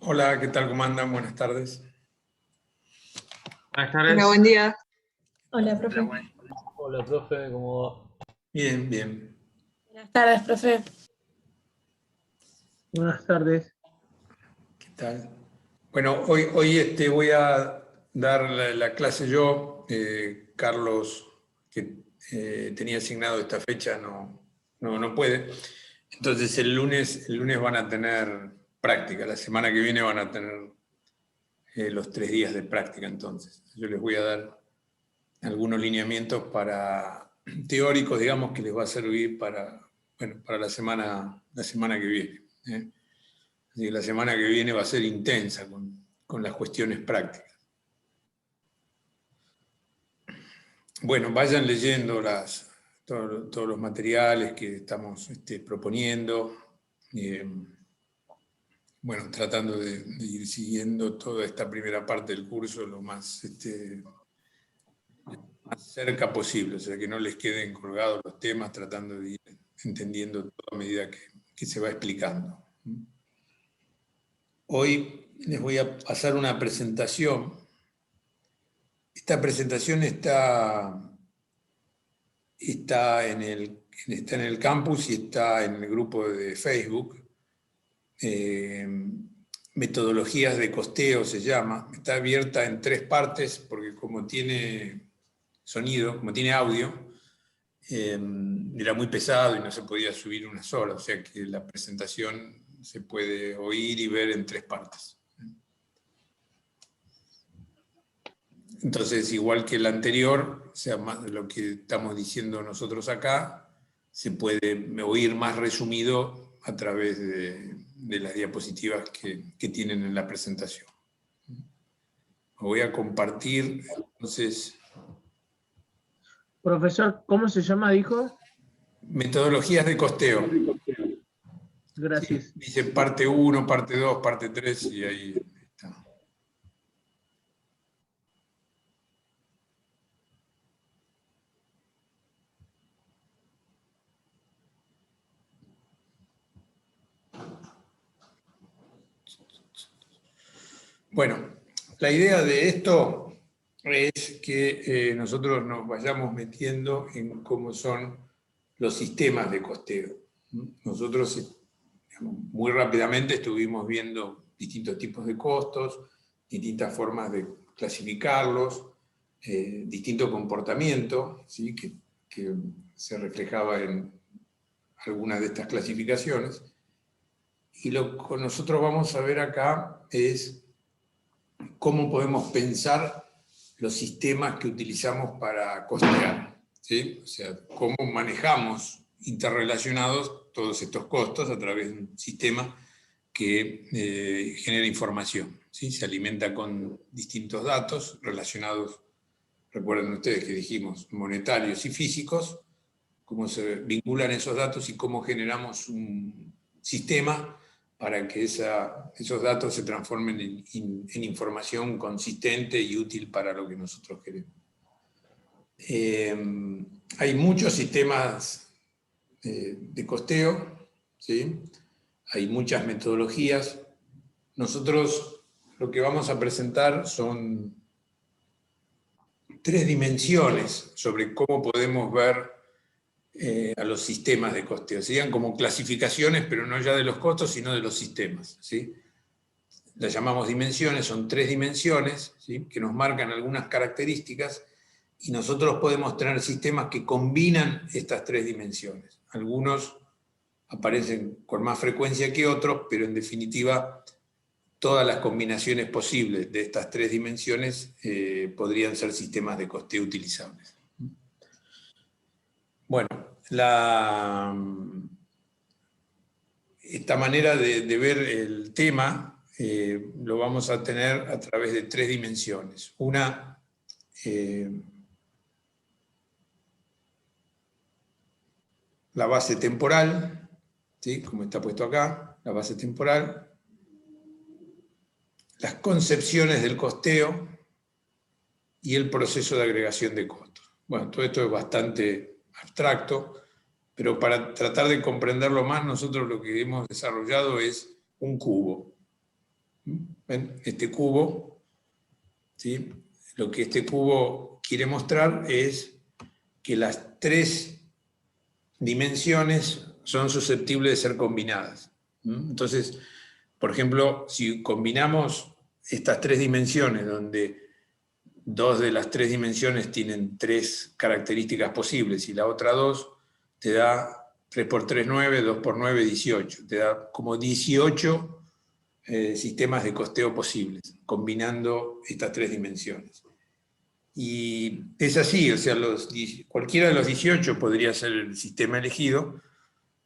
Hola, ¿qué tal? ¿Cómo andan? Buenas tardes. Buenas tardes. Hola, buen día. Hola, profe. Hola, profe, ¿cómo va? Bien, bien. Buenas tardes, profe. Buenas tardes. ¿Qué tal? Bueno, hoy voy a dar la clase yo. Carlos, que tenía asignado esta fecha, no puede. Entonces el lunes van a tener práctica. La semana que viene van a tener los 3 días de práctica. Entonces yo les voy a dar algunos lineamientos teóricos, digamos, que les va a servir para la semana que viene. Así que la semana que viene va a ser intensa con las cuestiones prácticas. Bueno, vayan leyendo todos los materiales que estamos proponiendo. Bueno, tratando de ir siguiendo toda esta primera parte del curso lo más cerca posible, o sea, que no les queden colgados los temas, tratando de ir entendiendo todo a medida que se va explicando. Hoy les voy a pasar una presentación. Esta presentación está en el campus y está en el grupo de Facebook. Metodologías de costeo se llama. Está abierta en 3 partes porque como tiene sonido, como tiene audio, era muy pesado y no se podía subir una sola, o sea que la presentación se puede oír y ver en 3 partes. Entonces, igual que el anterior, o sea, más de lo que estamos diciendo nosotros acá, se puede oír más resumido a través de las diapositivas que tienen en la presentación. Voy a compartir, entonces... Profesor, ¿cómo se llama, dijo? Metodologías de costeo. Gracias. Sí, dice parte 1, parte 2, parte 3 y ahí está. Bueno, la idea de esto es que nosotros nos vayamos metiendo en cómo son los sistemas de costeo. Nosotros, digamos, muy rápidamente estuvimos viendo distintos tipos de costos, distintas formas de clasificarlos, distinto comportamiento, ¿sí? que se reflejaba en algunas de estas clasificaciones. Y lo que nosotros vamos a ver acá es cómo podemos pensar los sistemas que utilizamos para costear, ¿sí? O sea, cómo manejamos interrelacionados todos estos costos a través de un sistema que genera información, ¿sí? Se alimenta con distintos datos relacionados, recuerden ustedes que dijimos, monetarios y físicos, cómo se vinculan esos datos y cómo generamos un sistema para que esos datos se transformen en información consistente y útil para lo que nosotros queremos. Hay muchos sistemas de costeo, ¿sí? Hay muchas metodologías. Nosotros lo que vamos a presentar son 3 dimensiones sobre cómo podemos ver a los sistemas de costeo. Serían como clasificaciones, pero no ya de los costos, sino de los sistemas, ¿sí? Las llamamos dimensiones, son 3 dimensiones, ¿sí? Que nos marcan algunas características, y nosotros podemos tener sistemas que combinan estas 3 dimensiones. Algunos aparecen con más frecuencia que otros, pero en definitiva todas las combinaciones posibles de estas 3 dimensiones podrían ser sistemas de costeo utilizables. Bueno, esta manera de ver el tema lo vamos a tener a través de 3 dimensiones. Una, la base temporal, ¿sí? Como está puesto acá, la base temporal. Las concepciones del costeo y el proceso de agregación de costos. Bueno, todo esto es bastante abstracto, pero para tratar de comprenderlo más, nosotros lo que hemos desarrollado es un cubo. ¿Ven? Este cubo, ¿sí? Lo que este cubo quiere mostrar es que las tres dimensiones son susceptibles de ser combinadas. Entonces, por ejemplo, si combinamos estas tres dimensiones, donde dos de las tres dimensiones tienen tres características posibles y la otra dos, te da 3 por 3, 9, 2 por 9, 18. Te da como 18 sistemas de costeo posibles, combinando estas tres dimensiones. Y es así, o sea, cualquiera de los 18 podría ser el sistema elegido,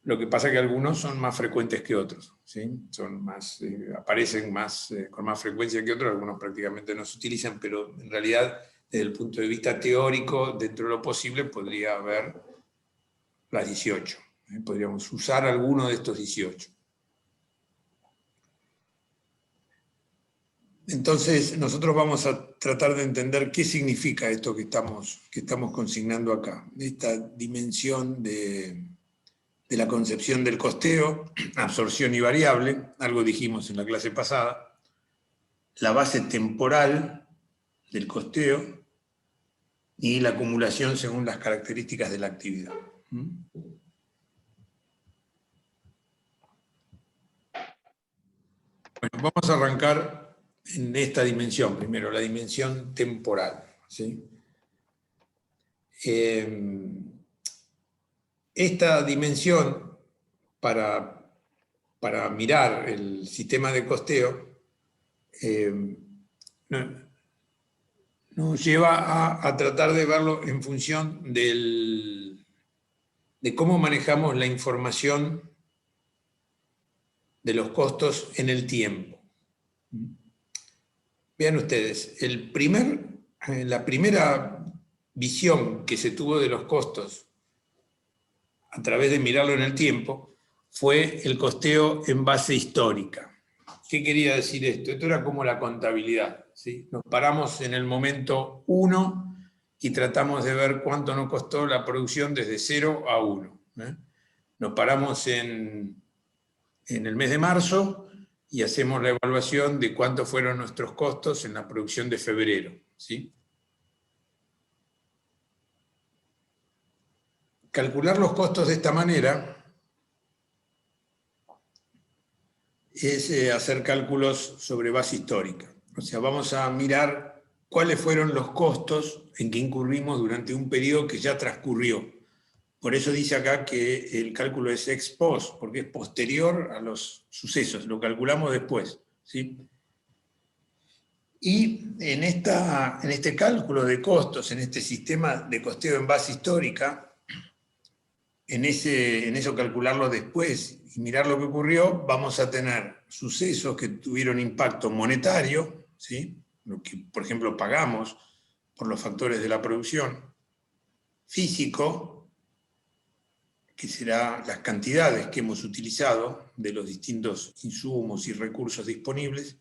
lo que pasa es que algunos son más frecuentes que otros, ¿sí? Son más, aparecen más, con más frecuencia que otros, algunos prácticamente no se utilizan, pero en realidad, desde el punto de vista teórico, dentro de lo posible, podría haber las 18. Podríamos usar alguno de estos 18. Entonces, nosotros vamos a tratar de entender qué significa esto que estamos consignando acá, esta dimensión de la concepción del costeo, absorción y variable, algo dijimos en la clase pasada, la base temporal del costeo y la acumulación según las características de la actividad. Bueno, vamos a arrancar en esta dimensión, primero, la dimensión temporal, ¿sí? Esta dimensión, para mirar el sistema de costeo, nos lleva a tratar de verlo en función de cómo manejamos la información de los costos en el tiempo. Vean ustedes, la primera visión que se tuvo de los costos a través de mirarlo en el tiempo fue el costeo en base histórica. ¿Qué quería decir esto? Esto era como la contabilidad, ¿sí? Nos paramos en el momento 1 y tratamos de ver cuánto nos costó la producción desde 0 a 1. Nos paramos en el mes de marzo y hacemos la evaluación de cuántos fueron nuestros costos en la producción de febrero, ¿sí? Calcular los costos de esta manera es hacer cálculos sobre base histórica. O sea, vamos a mirar cuáles fueron los costos en que incurrimos durante un periodo que ya transcurrió. Por eso dice acá que el cálculo es ex post, porque es posterior a los sucesos, lo calculamos después, ¿sí? Y en este cálculo de costos, en este sistema de costeo en base histórica, en eso calcularlo después y mirar lo que ocurrió, vamos a tener sucesos que tuvieron impacto monetario, ¿sí? Lo que, por ejemplo, pagamos por los factores de la producción, físico, que será las cantidades que hemos utilizado de los distintos insumos y recursos disponibles,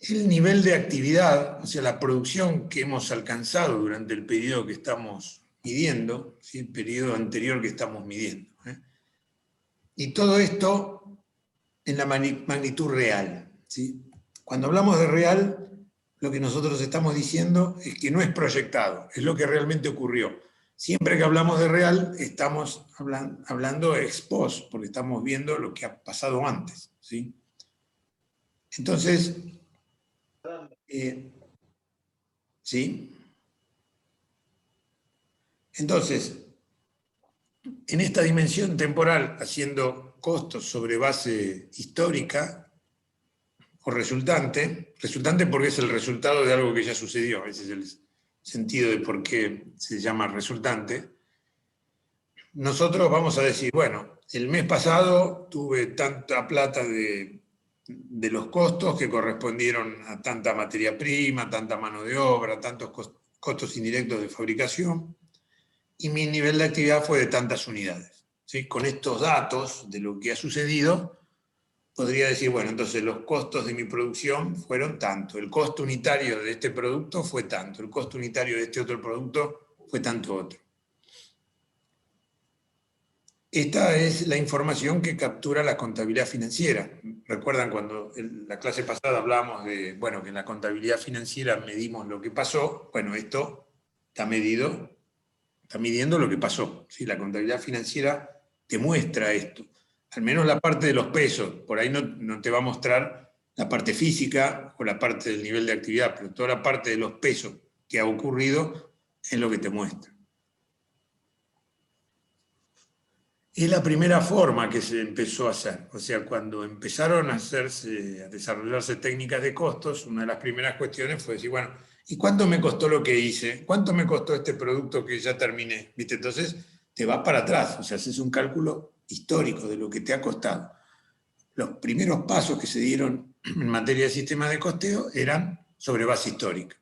el nivel de actividad, o sea, la producción que hemos alcanzado durante el periodo que estamos midiendo, ¿sí? El periodo anterior que estamos midiendo. Y todo esto en la magnitud real, ¿sí? Cuando hablamos de real, lo que nosotros estamos diciendo es que no es proyectado, es lo que realmente ocurrió. Siempre que hablamos de real, estamos hablando ex post, porque estamos viendo lo que ha pasado antes, ¿sí? Entonces, ¿sí? Entonces, en esta dimensión temporal, haciendo costos sobre base histórica o resultante porque es el resultado de algo que ya sucedió, ese es el sentido de por qué se llama resultante, nosotros vamos a decir, bueno, el mes pasado tuve tanta plata de los costos que correspondieron a tanta materia prima, tanta mano de obra, tantos costos indirectos de fabricación, y mi nivel de actividad fue de tantas unidades, ¿sí? Con estos datos de lo que ha sucedido, podría decir, bueno, entonces los costos de mi producción fueron tanto, el costo unitario de este producto fue tanto, el costo unitario de este otro producto fue tanto otro. Esta es la información que captura la contabilidad financiera. Recuerdan cuando en la clase pasada hablamos de, bueno, que en la contabilidad financiera medimos lo que pasó. Bueno, esto está midiendo lo que pasó. ¿Sí? La contabilidad financiera te muestra esto. Al menos la parte de los pesos. Por ahí no te va a mostrar la parte física o la parte del nivel de actividad, pero toda la parte de los pesos que ha ocurrido es lo que te muestra. Es la primera forma que se empezó a hacer. O sea, cuando empezaron a desarrollarse técnicas de costos, una de las primeras cuestiones fue decir, bueno, ¿y cuánto me costó lo que hice? ¿Cuánto me costó este producto que ya terminé? ¿Viste? Entonces te vas para atrás, o sea, haces un cálculo histórico de lo que te ha costado. Los primeros pasos que se dieron en materia de sistemas de costeo eran sobre base histórica.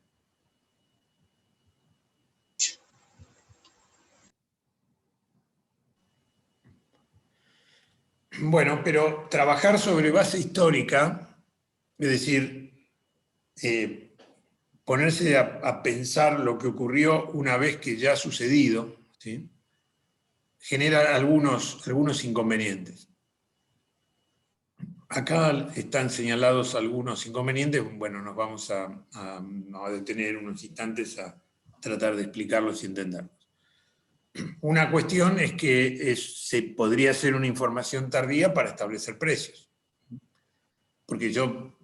Bueno, pero trabajar sobre base histórica, es decir, ponerse a pensar lo que ocurrió una vez que ya ha sucedido, ¿sí? Genera algunos inconvenientes. Acá están señalados algunos inconvenientes, bueno, nos vamos a detener unos instantes a tratar de explicarlos y entenderlos. Una cuestión es que se podría hacer una información tardía para establecer precios. Porque yo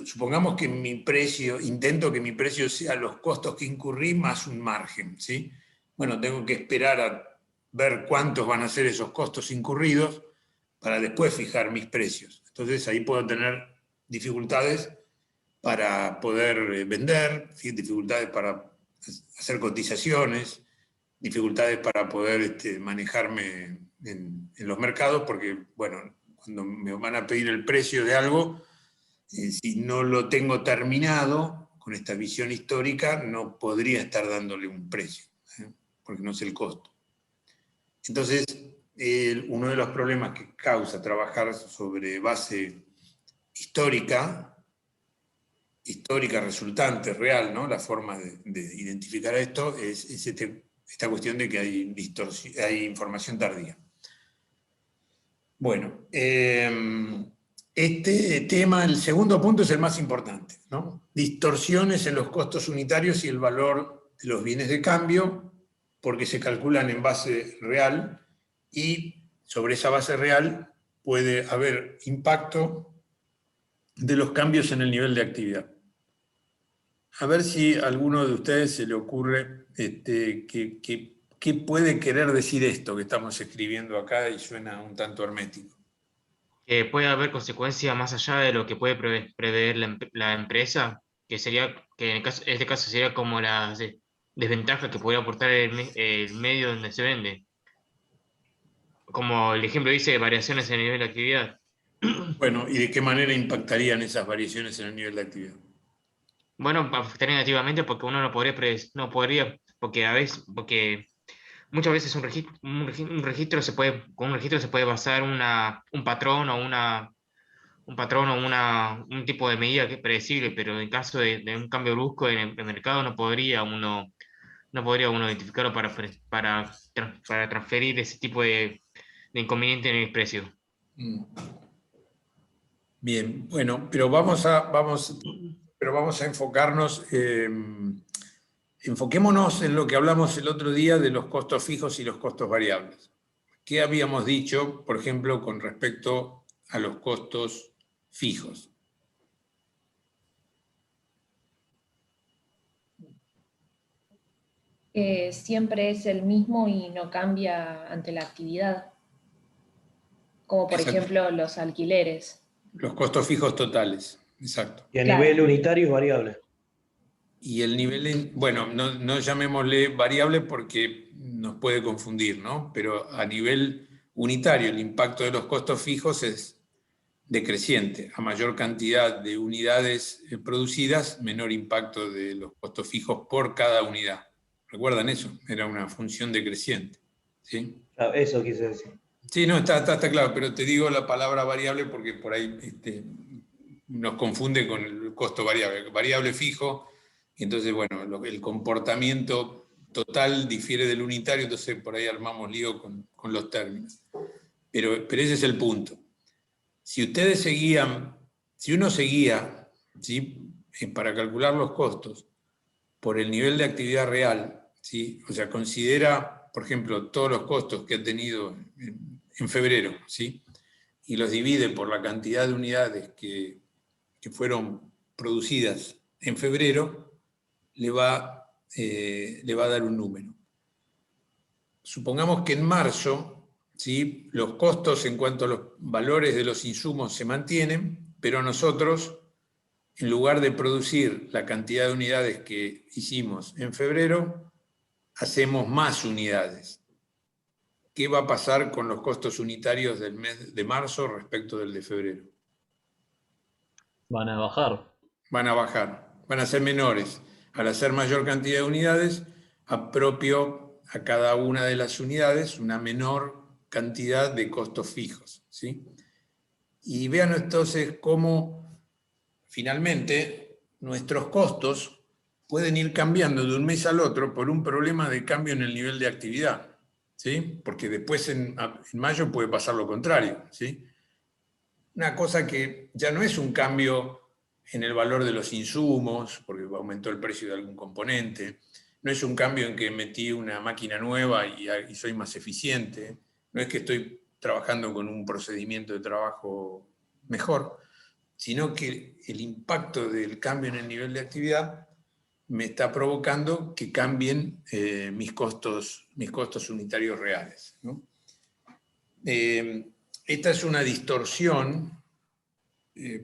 supongamos que intento que mi precio sea los costos que incurrí más un margen, ¿sí? Bueno, tengo que esperar a ver cuántos van a ser esos costos incurridos para después fijar mis precios. Entonces ahí puedo tener dificultades para poder vender, dificultades para hacer cotizaciones, dificultades para poder manejarme en los mercados, porque, bueno, cuando me van a pedir el precio de algo, si no lo tengo terminado, con esta visión histórica, no podría estar dándole un precio, porque no sé el costo. Entonces, uno de los problemas que causa trabajar sobre base histórica resultante, real, ¿no? La forma de identificar esto es esta cuestión de que hay información tardía. Bueno, este tema, el segundo punto es el más importante, ¿no? Distorsiones en los costos unitarios y el valor de los bienes de cambio, porque se calculan en base real y sobre esa base real puede haber impacto de los cambios en el nivel de actividad. A ver si a alguno de ustedes se le ocurre qué puede querer decir esto que estamos escribiendo acá y suena un tanto hermético. Que puede haber consecuencias más allá de lo que puede prever la empresa, que en este caso sería como las desventajas que podría aportar el medio donde se vende. Como el ejemplo dice, variaciones en el nivel de actividad. Bueno, ¿y de qué manera impactarían esas variaciones en el nivel de actividad? Bueno, afectaría negativamente porque uno porque muchas veces un registro con un registro se puede basar un patrón o un tipo de medida que es predecible, pero en caso de un cambio brusco en el mercado no podría uno identificarlo para transferir ese tipo de inconveniente en el precio. Bien, bueno, pero vamos a enfocarnos, enfoquémonos en lo que hablamos el otro día de los costos fijos y los costos variables. ¿Qué habíamos dicho, por ejemplo, con respecto a los costos fijos? Siempre es el mismo y no cambia ante la actividad, como por Exacto. ejemplo los alquileres. Los costos fijos totales, exacto. Y a Claro. nivel unitario es variable. Y el nivel, bueno, no llamémosle variable porque nos puede confundir, ¿no? Pero a nivel unitario el impacto de los costos fijos es decreciente. A mayor cantidad de unidades producidas, menor impacto de los costos fijos por cada unidad. ¿Recuerdan eso? Era una función decreciente. ¿Sí? Ah, eso quise decir. Sí, no, está claro, pero te digo la palabra variable porque por ahí nos confunde con el costo variable. Variable fijo, y entonces, bueno, el comportamiento total difiere del unitario, entonces por ahí armamos lío con los términos. Pero ese es el punto. Si ustedes seguían, si uno seguía, ¿sí?, para calcular los costos por el nivel de actividad real, ¿sí?, o sea, considera, por ejemplo, todos los costos que ha tenido en febrero, ¿sí?, y los divide por la cantidad de unidades que fueron producidas en febrero, le va a dar un número. Supongamos que en marzo, ¿sí?, los costos en cuanto a los valores de los insumos se mantienen, pero nosotros, en lugar de producir la cantidad de unidades que hicimos en febrero, hacemos más unidades. ¿Qué va a pasar con los costos unitarios del mes de marzo respecto del de febrero? Van a bajar. Van a bajar, van a ser menores. Al hacer mayor cantidad de unidades, apropio a cada una de las unidades una menor cantidad de costos fijos, ¿sí? Y vean entonces cómo finalmente nuestros costos pueden ir cambiando de un mes al otro por un problema de cambio en el nivel de actividad, ¿sí? Porque después en mayo puede pasar lo contrario, ¿sí? Una cosa que ya no es un cambio en el valor de los insumos, porque aumentó el precio de algún componente, no es un cambio en que metí una máquina nueva y soy más eficiente, no es que estoy trabajando con un procedimiento de trabajo mejor, sino que el impacto del cambio en el nivel de actividad me está provocando que cambien mis costos unitarios reales, ¿no? Esta es una distorsión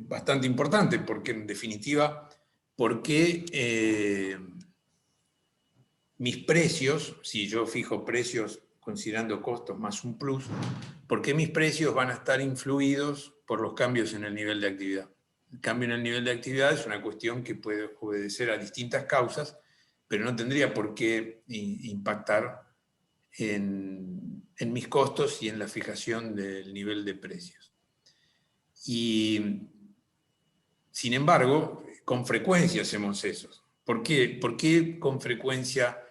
bastante importante, porque en definitiva, ¿por qué mis precios, si yo fijo precios considerando costos más un plus, ¿por qué mis precios van a estar influidos por los cambios en el nivel de actividad? El cambio en el nivel de actividad es una cuestión que puede obedecer a distintas causas, pero no tendría por qué impactar en mis costos y en la fijación del nivel de precios. Y, sin embargo, con frecuencia hacemos eso. ¿Por qué? ¿Por qué con frecuencia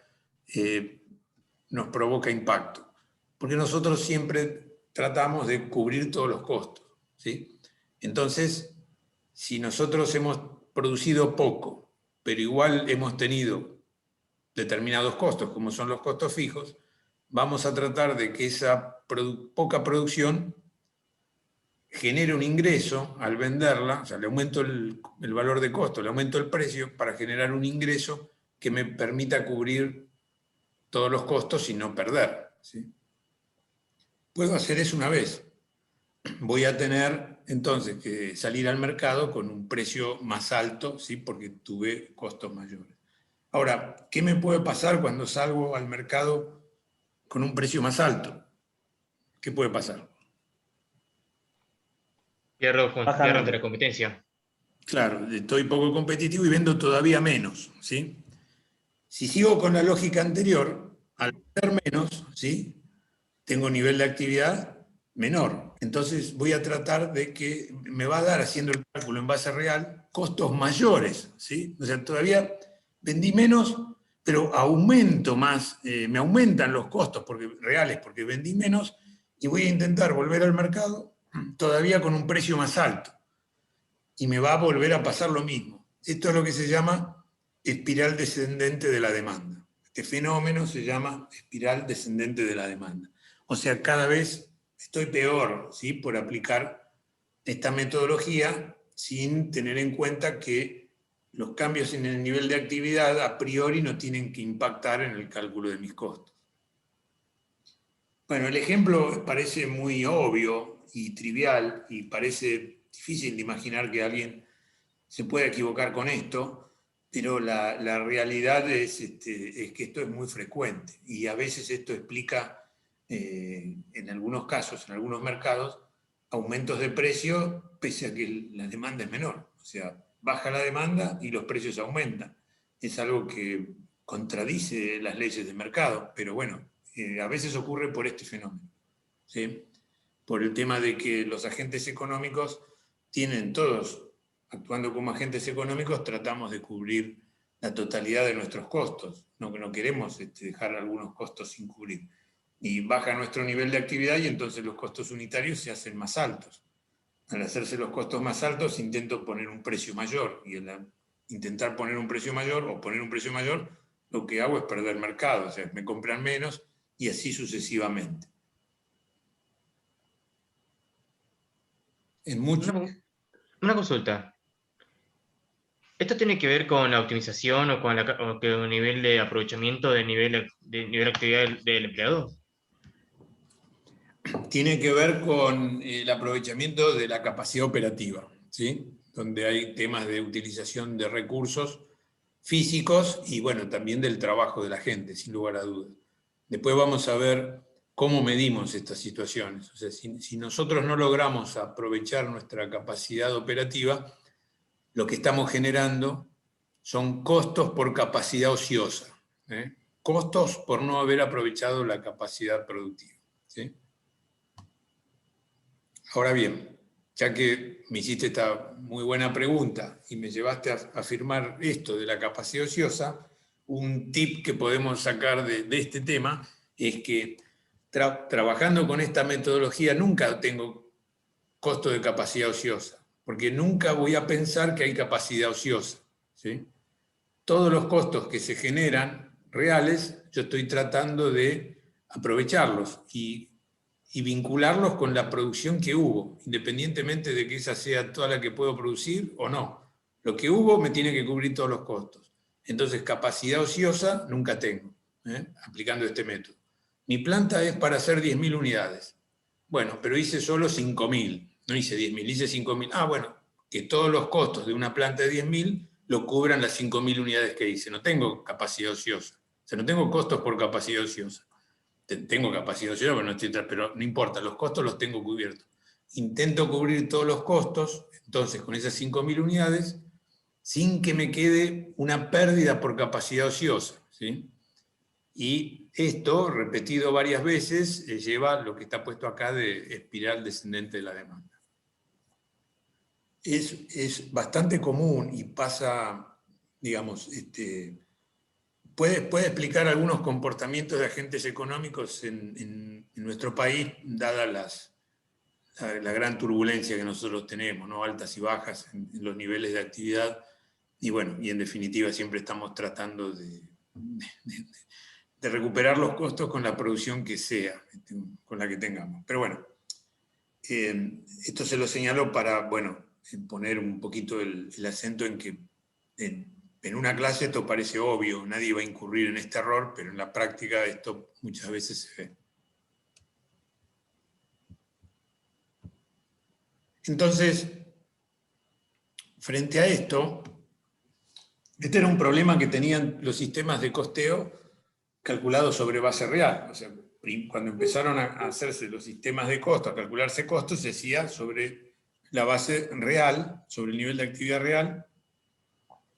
nos provoca impacto? Porque nosotros siempre tratamos de cubrir todos los costos, ¿sí? Entonces, si nosotros hemos producido poco, pero igual hemos tenido determinados costos, como son los costos fijos, vamos a tratar de que esa poca producción genere un ingreso al venderla, o sea, le aumento el valor de costo, le aumento el precio para generar un ingreso que me permita cubrir todos los costos y no perder, ¿sí? Puedo hacer eso una vez. Voy a tener entonces que salir al mercado con un precio más alto, ¿sí?, porque tuve costos mayores. Ahora, ¿qué me puede pasar cuando salgo al mercado con un precio más alto? ¿Qué puede pasar? Pierdo Bajan. ante la competencia. Claro, estoy poco competitivo y vendo todavía menos, ¿sí? Si sigo con la lógica anterior, al vender menos, ¿sí?, tengo nivel de actividad menor. Entonces voy a tratar de que me va a dar, haciendo el cálculo en base real, costos mayores, ¿sí? O sea, todavía vendí menos, pero aumento más, me aumentan los costos reales porque vendí menos y voy a intentar volver al mercado todavía con un precio más alto. Y me va a volver a pasar lo mismo. Esto es lo que se llama espiral descendente de la demanda. Este fenómeno se llama espiral descendente de la demanda. O sea, cada vez estoy peor, ¿sí?, por aplicar esta metodología sin tener en cuenta que los cambios en el nivel de actividad a priori no tienen que impactar en el cálculo de mis costos. Bueno, el ejemplo parece muy obvio y trivial y parece difícil de imaginar que alguien se pueda equivocar con esto, pero la realidad es que esto es muy frecuente y a veces esto explica, en algunos casos, en algunos mercados, aumentos de precio pese a que la demanda es menor. O sea, baja la demanda y los precios aumentan. Es algo que contradice las leyes de mercado, pero bueno, a veces ocurre por este fenómeno, ¿sí?, por el tema de que los agentes económicos tienen todos, actuando como agentes económicos, tratamos de cubrir la totalidad de nuestros costos. No queremos dejar algunos costos sin cubrir. Y baja nuestro nivel de actividad y entonces los costos unitarios se hacen más altos. Al hacerse los costos más altos, intento poner un precio mayor. Y al intentar poner un precio mayor o poner un precio mayor, lo que hago es perder mercado. O sea, me compran menos y así sucesivamente. En muchos... Una consulta. ¿Esto tiene que ver con la optimización o con el nivel de aprovechamiento del nivel de actividad del empleado? Tiene que ver con el aprovechamiento de la capacidad operativa, ¿sí? Donde hay temas de utilización de recursos físicos y bueno, también del trabajo de la gente, sin lugar a dudas. Después vamos a ver cómo medimos estas situaciones. O sea, si nosotros no logramos aprovechar nuestra capacidad operativa, lo que estamos generando son costos por capacidad ociosa, ¿eh? Costos por no haber aprovechado la capacidad productiva, ¿sí? Ahora bien, ya que me hiciste esta muy buena pregunta y me llevaste a afirmar esto de la capacidad ociosa, un tip que podemos sacar de este tema es que trabajando con esta metodología nunca tengo costo de capacidad ociosa, porque nunca voy a pensar que hay capacidad ociosa, ¿sí? Todos los costos que se generan reales, yo estoy tratando de aprovecharlos y vincularlos con la producción que hubo, independientemente de que esa sea toda la que puedo producir o no. Lo que hubo me tiene que cubrir todos los costos. Entonces, capacidad ociosa nunca tengo, aplicando este método. Mi planta es para hacer 10.000 unidades. Bueno, pero hice solo 5.000, no hice 10.000, hice 5.000. Ah, bueno, que todos los costos de una planta de 10.000 lo cubran las 5.000 unidades que hice. No tengo capacidad ociosa. O sea, no tengo costos por capacidad ociosa. Tengo capacidad ociosa, pero no importa, los costos los tengo cubiertos. Intento cubrir todos los costos, entonces con esas 5.000 unidades, sin que me quede una pérdida por capacidad ociosa, ¿sí? Y esto, repetido varias veces, lleva lo que está puesto acá de espiral descendente de la demanda. Es bastante común y pasa, digamos, puede explicar algunos comportamientos de agentes económicos en nuestro país, dada la gran turbulencia que nosotros tenemos, ¿no? Altas y bajas en los niveles de actividad, y bueno, y en definitiva siempre estamos tratando de recuperar los costos con la producción que sea, con la que tengamos. Pero bueno, esto se lo señalo para, bueno, poner un poquito el acento en que en una clase esto parece obvio, nadie va a incurrir en este error, pero en la práctica esto muchas veces se ve. Entonces, frente a esto, este era un problema que tenían los sistemas de costeo calculados sobre base real. O sea, cuando empezaron a hacerse los sistemas de costo, a calcularse costos, se hacía sobre la base real, sobre el nivel de actividad real,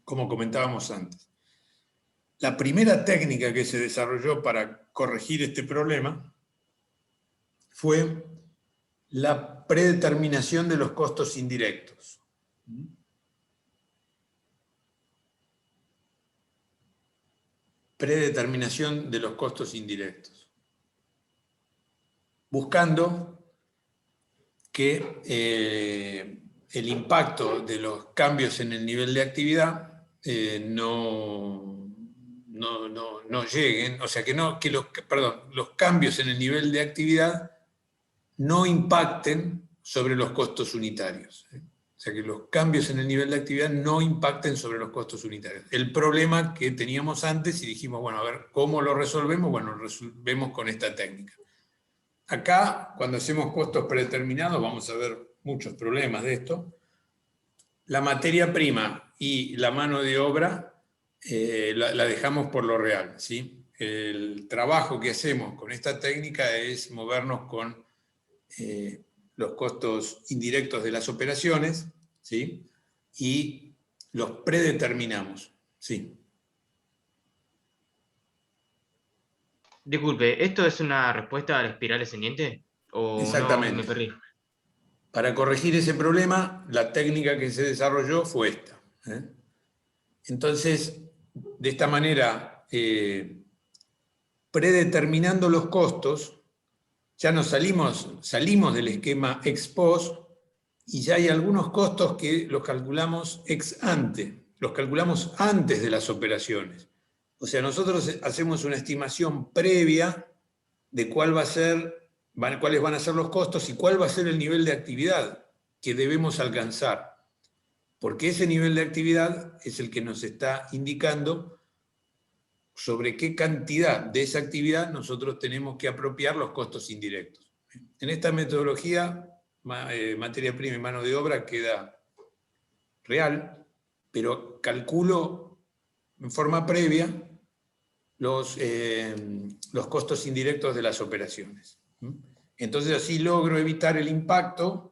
como comentábamos antes. La primera técnica que se desarrolló para corregir este problema fue la predeterminación de los costos indirectos. Predeterminación de los costos indirectos. Buscando que el impacto de los cambios en el nivel de actividad no lleguen, o sea, que los cambios en el nivel de actividad no impacten sobre los costos unitarios. O sea, que los cambios en el nivel de actividad no impacten sobre los costos unitarios. El problema que teníamos antes y dijimos, bueno, a ver, ¿cómo lo resolvemos? Bueno, lo resolvemos con esta técnica. Acá, cuando hacemos costos predeterminados, vamos a ver muchos problemas de esto. La materia prima y la mano de obra la dejamos por lo real, ¿sí? El trabajo que hacemos con esta técnica es movernos con los costos indirectos de las operaciones, ¿sí? Y los predeterminamos, ¿sí? Disculpe, ¿esto es una respuesta a la espiral descendiente? ¿O Exactamente. no, me perdí? Para corregir ese problema, la técnica que se desarrolló fue esta. Entonces, de esta manera, predeterminando los costos, ya nos salimos del esquema ex post y ya hay algunos costos que los calculamos ex ante, los calculamos antes de las operaciones. O sea, nosotros hacemos una estimación previa de cuáles van a ser los costos y cuál va a ser el nivel de actividad que debemos alcanzar. Porque ese nivel de actividad es el que nos está indicando sobre qué cantidad de esa actividad nosotros tenemos que apropiar los costos indirectos. En esta metodología, materia prima y mano de obra queda real, pero calculo en forma previa los costos indirectos de las operaciones. Entonces así logro evitar el impacto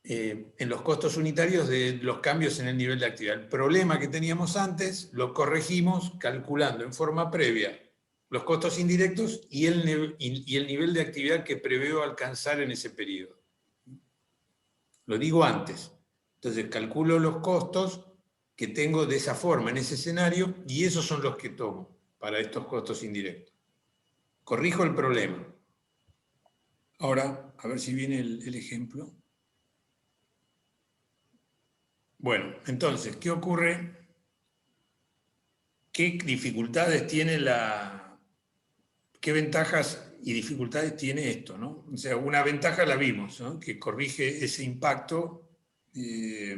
en los costos unitarios de los cambios en el nivel de actividad. El problema que teníamos antes lo corregimos calculando en forma previa los costos indirectos y el nivel de actividad que preveo alcanzar en ese periodo. Lo digo antes. Entonces calculo los costos que tengo de esa forma, en ese escenario, y esos son los que tomo para estos costos indirectos. Corrijo el problema. Ahora, a ver si viene el ejemplo. Bueno, entonces, ¿qué ocurre? ¿Qué dificultades tiene qué ventajas y dificultades tiene esto, ¿no? O sea, una ventaja la vimos, ¿no? Que corrige ese impacto de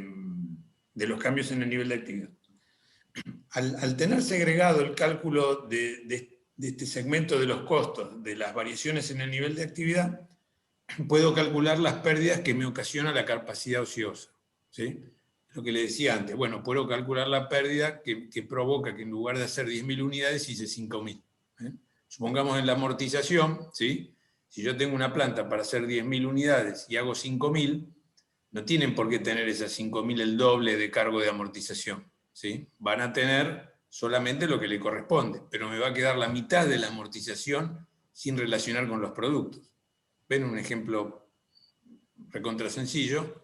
los cambios en el nivel de actividad. Al tener segregado el cálculo de este segmento de los costos, de las variaciones en el nivel de actividad, puedo calcular las pérdidas que me ocasiona la capacidad ociosa, ¿sí? Lo que le decía antes, bueno, puedo calcular la pérdida que provoca que en lugar de hacer 10.000 unidades hice 5.000. Supongamos en la amortización, ¿sí? Si yo tengo una planta para hacer 10.000 unidades y hago 5.000, no tienen por qué tener esas 5.000 el doble de cargo de amortización, ¿sí? Van a tener solamente lo que le corresponde, pero me va a quedar la mitad de la amortización sin relacionar con los productos. ¿Ven un ejemplo recontra sencillo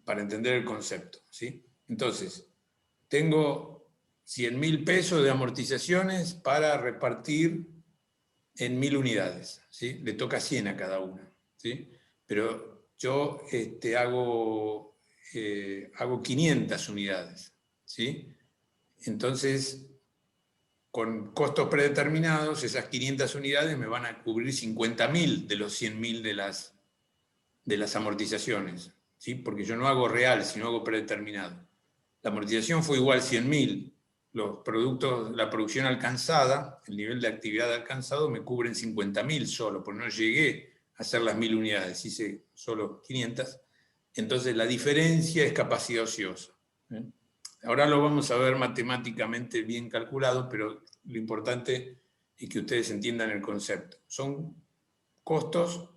para entender el concepto, ¿sí? Entonces, tengo 100.000 pesos de amortizaciones para repartir en 1.000 unidades, ¿sí? Le toca 100 a cada una, ¿sí? Pero yo hago 500 unidades, ¿sí? Entonces, con costos predeterminados, esas 500 unidades me van a cubrir 50.000 de los 100.000 de las amortizaciones, ¿sí? Porque yo no hago real, sino hago predeterminado. La amortización fue igual 100.000, los productos, la producción alcanzada, el nivel de actividad alcanzado me cubren 50.000 solo, porque no llegué a hacer las 1.000 unidades, hice solo 500. Entonces la diferencia es capacidad ociosa. Ahora lo vamos a ver matemáticamente bien calculado, pero lo importante es que ustedes entiendan el concepto. Son costos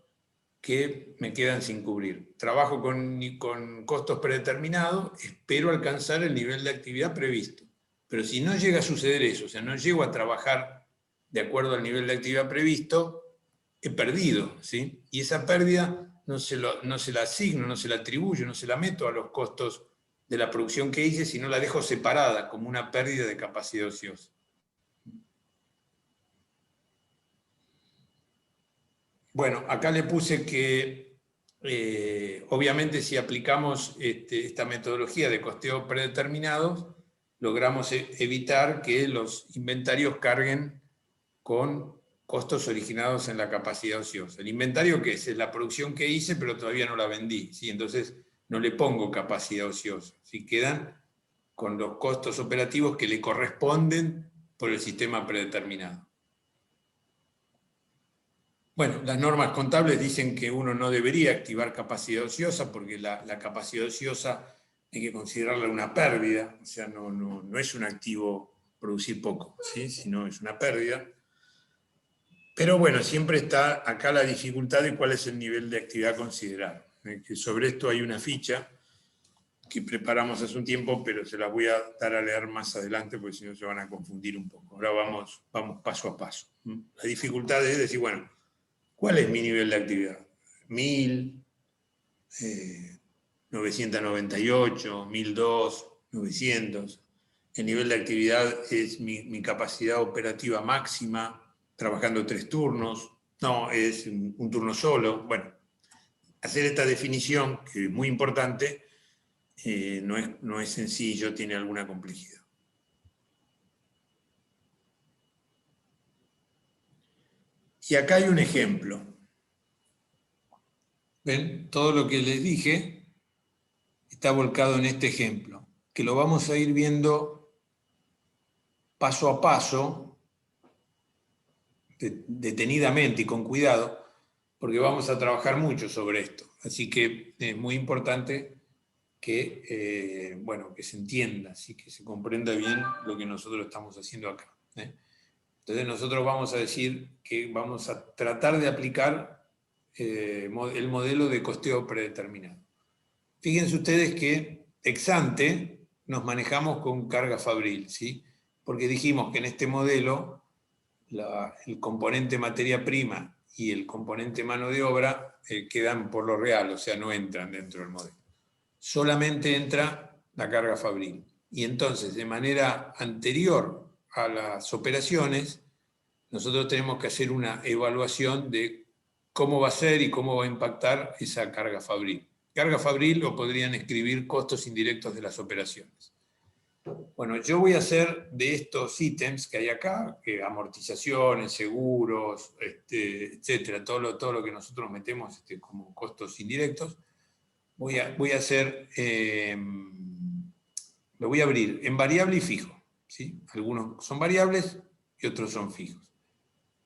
que me quedan sin cubrir. Trabajo con costos predeterminados, espero alcanzar el nivel de actividad previsto. Pero si no llega a suceder eso, o sea, no llego a trabajar de acuerdo al nivel de actividad previsto, he perdido, ¿sí? Y esa pérdida no se la asigno, no se la atribuyo, no se la meto a los costos de la producción que hice, sino la dejo separada como una pérdida de capacidad ociosa. Bueno, acá le puse que, obviamente, si aplicamos esta metodología de costeo predeterminado, logramos evitar que los inventarios carguen con costos originados en la capacidad ociosa. ¿El inventario qué es? Es la producción que hice, pero todavía no la vendí, ¿sí? Entonces no le pongo capacidad ociosa, ¿sí? Quedan con los costos operativos que le corresponden por el sistema predeterminado. Bueno, las normas contables dicen que uno no debería activar capacidad ociosa porque la capacidad ociosa hay que considerarla una pérdida, o sea, no es un activo producir poco, ¿sí? Sino es una pérdida. Pero bueno, siempre está acá la dificultad de cuál es el nivel de actividad considerado. Que sobre esto hay una ficha que preparamos hace un tiempo, pero se la voy a dar a leer más adelante porque si no se van a confundir un poco. Ahora vamos paso a paso. La dificultad es decir, bueno, ¿cuál es mi nivel de actividad? 1000, 998, 1002, 900. el nivel de actividad es mi capacidad operativa máxima, trabajando 3 turnos, no, es un turno solo. Bueno, hacer esta definición, que es muy importante, no es sencillo, tiene alguna complejidad. Y acá hay un ejemplo. ¿Ven? Todo lo que les dije está volcado en este ejemplo, que lo vamos a ir viendo paso a paso, detenidamente y con cuidado, porque vamos a trabajar mucho sobre esto. Así que es muy importante que, bueno, que se entienda, así que se comprenda bien lo que nosotros estamos haciendo acá. Entonces nosotros vamos a decir que vamos a tratar de aplicar el modelo de costeo predeterminado. Fíjense ustedes que ex ante nos manejamos con carga fabril, ¿sí? Porque dijimos que en este modelo el componente materia prima y el componente mano de obra quedan por lo real, o sea, no entran dentro del modelo. Solamente entra la carga fabril. Y entonces, de manera anterior a las operaciones, nosotros tenemos que hacer una evaluación de cómo va a ser y cómo va a impactar esa carga fabril. Carga fabril lo podrían escribir costos indirectos de las operaciones. Bueno, yo voy a hacer de estos ítems que hay acá, amortizaciones, seguros, etcétera, todo lo que nosotros metemos como costos indirectos, voy a hacer, lo voy a abrir en variable y fijo, ¿sí? Algunos son variables y otros son fijos.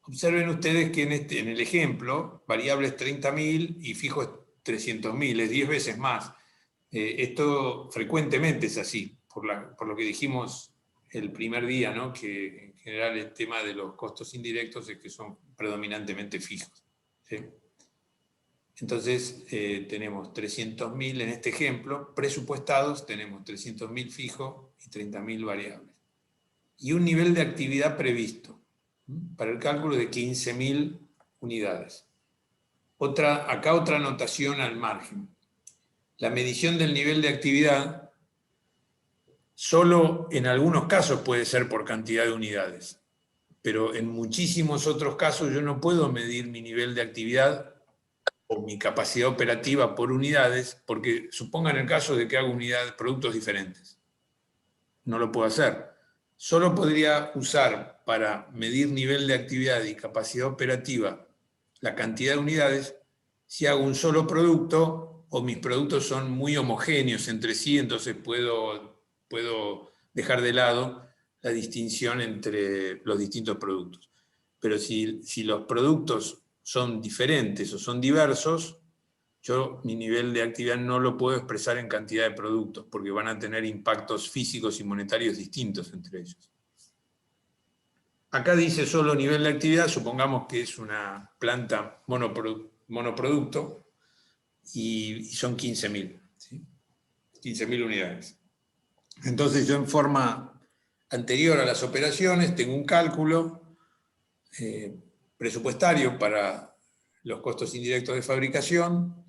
Observen ustedes que en el ejemplo, variable es 30.000 y fijo es 300.000, es 10 veces más. Esto frecuentemente es así, por lo que dijimos el primer día, ¿no? Que en general el tema de los costos indirectos es que son predominantemente fijos, ¿sí? Entonces tenemos 300.000 en este ejemplo, presupuestados, tenemos 300.000 fijos y 30.000 variables. Y un nivel de actividad previsto para el cálculo de 15.000 unidades. Acá otra anotación al margen. La medición del nivel de actividad solo en algunos casos puede ser por cantidad de unidades, pero en muchísimos otros casos yo no puedo medir mi nivel de actividad o mi capacidad operativa por unidades, porque supongan el caso de que hago productos diferentes. No lo puedo hacer. Solo podría usar para medir nivel de actividad y capacidad operativa la cantidad de unidades si hago un solo producto o mis productos son muy homogéneos entre sí, entonces puedo dejar de lado la distinción entre los distintos productos. Pero si los productos son diferentes o son diversos, yo mi nivel de actividad no lo puedo expresar en cantidad de productos, porque van a tener impactos físicos y monetarios distintos entre ellos. Acá dice solo nivel de actividad, supongamos que es una planta monoproducto, y son 15.000, ¿sí? 15.000 unidades. Entonces yo en forma anterior a las operaciones tengo un cálculo presupuestario para los costos indirectos de fabricación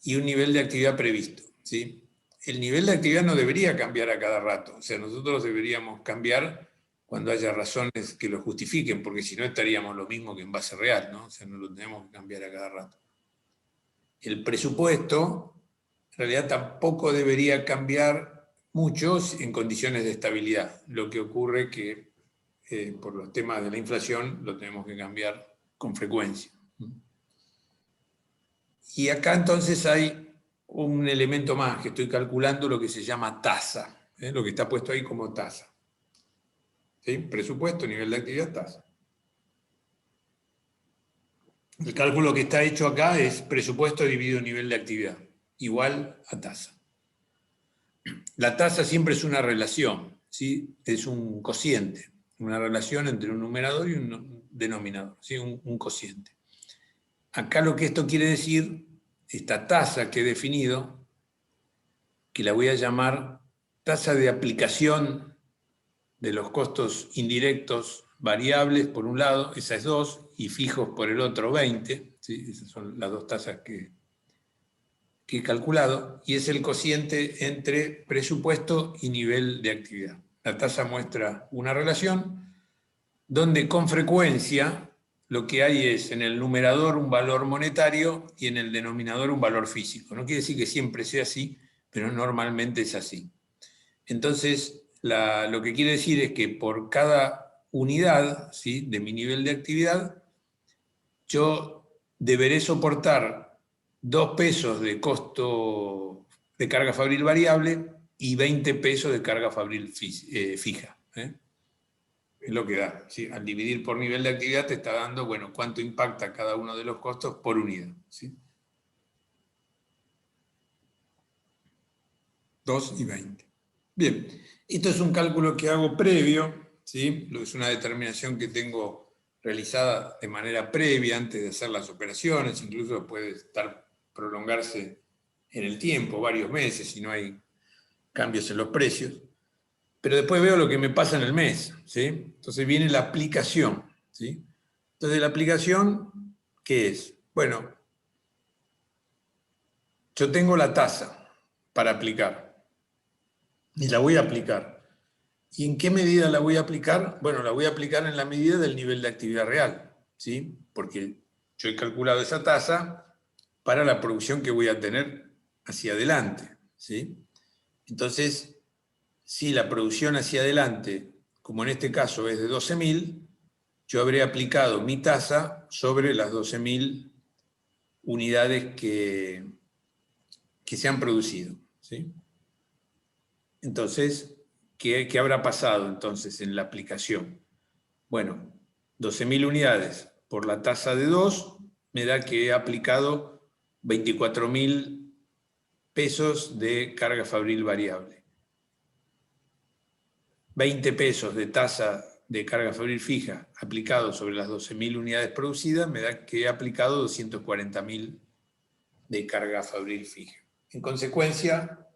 y un nivel de actividad previsto, ¿sí? El nivel de actividad no debería cambiar a cada rato, o sea, nosotros deberíamos cambiar cuando haya razones que lo justifiquen, porque si no estaríamos lo mismo que en base real, ¿no? O sea, no lo tenemos que cambiar a cada rato. El presupuesto, en realidad, tampoco debería cambiar mucho en condiciones de estabilidad. Lo que ocurre que por los temas de la inflación lo tenemos que cambiar con frecuencia. Y acá entonces hay un elemento más, que estoy calculando lo que se llama tasa, lo que está puesto ahí como tasa. ¿Sí? Presupuesto, nivel de actividad, tasa. El cálculo que está hecho acá es presupuesto dividido nivel de actividad, igual a tasa. La tasa siempre es una relación, ¿sí? Es un cociente, una relación entre un numerador y un denominador, ¿sí? Un cociente. Acá lo que esto quiere decir, esta tasa que he definido, que la voy a llamar tasa de aplicación de los costos indirectos variables por un lado, esa es 2, y fijos por el otro 20, ¿sí? Esas son las dos tasas que he calculado, y es el cociente entre presupuesto y nivel de actividad. la tasa muestra una relación donde con frecuencia lo que hay es en el numerador un valor monetario y en el denominador un valor físico. No quiere decir que siempre sea así, pero normalmente es así. Entonces, lo que quiere decir es que por cada unidad, ¿sí?, de mi nivel de actividad, yo deberé soportar 2 pesos de costo de carga fabril variable y 20 pesos de carga fabril fija. Es lo que da. ¿Sí? Al dividir por nivel de actividad te está dando, bueno, cuánto impacta cada uno de los costos por unidad. ¿Sí? 2 y 20. Bien, esto es un cálculo que hago previo, ¿sí? Es una determinación que tengo realizada de manera previa antes de hacer las operaciones, incluso puede prolongarse en el tiempo, varios meses, si no hay cambios en los precios. Pero después veo lo que me pasa en el mes, ¿sí? Entonces viene la aplicación, ¿sí? Entonces la aplicación, ¿qué es? Bueno, yo tengo la tasa para aplicar y la voy a aplicar. ¿Y en qué medida la voy a aplicar? Bueno, la voy a aplicar en la medida del nivel de actividad real, ¿sí? Porque yo he calculado esa tasa para la producción que voy a tener hacia adelante, ¿sí? Entonces, si la producción hacia adelante, como en este caso es de 12.000, yo habré aplicado mi tasa sobre las 12.000 unidades que se han producido, ¿sí? Entonces, ¿qué habrá pasado entonces en la aplicación? Bueno, 12.000 unidades por la tasa de 2 me da que he aplicado 24.000 pesos de carga fabril variable. 20 pesos de tasa de carga fabril fija aplicado sobre las 12.000 unidades producidas me da que he aplicado 240.000 de carga fabril fija. En consecuencia,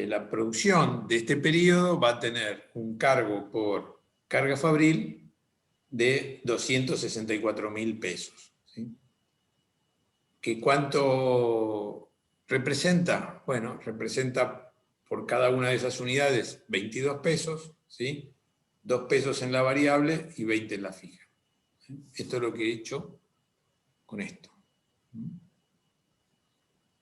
la producción de este periodo va a tener un cargo por carga fabril de 264.000 pesos. ¿Sí? ¿Que cuánto representa? Bueno, representa por cada una de esas unidades 22 pesos, ¿sí? 2 pesos en la variable y 20 en la fija. ¿Sí? Esto es lo que he hecho con esto.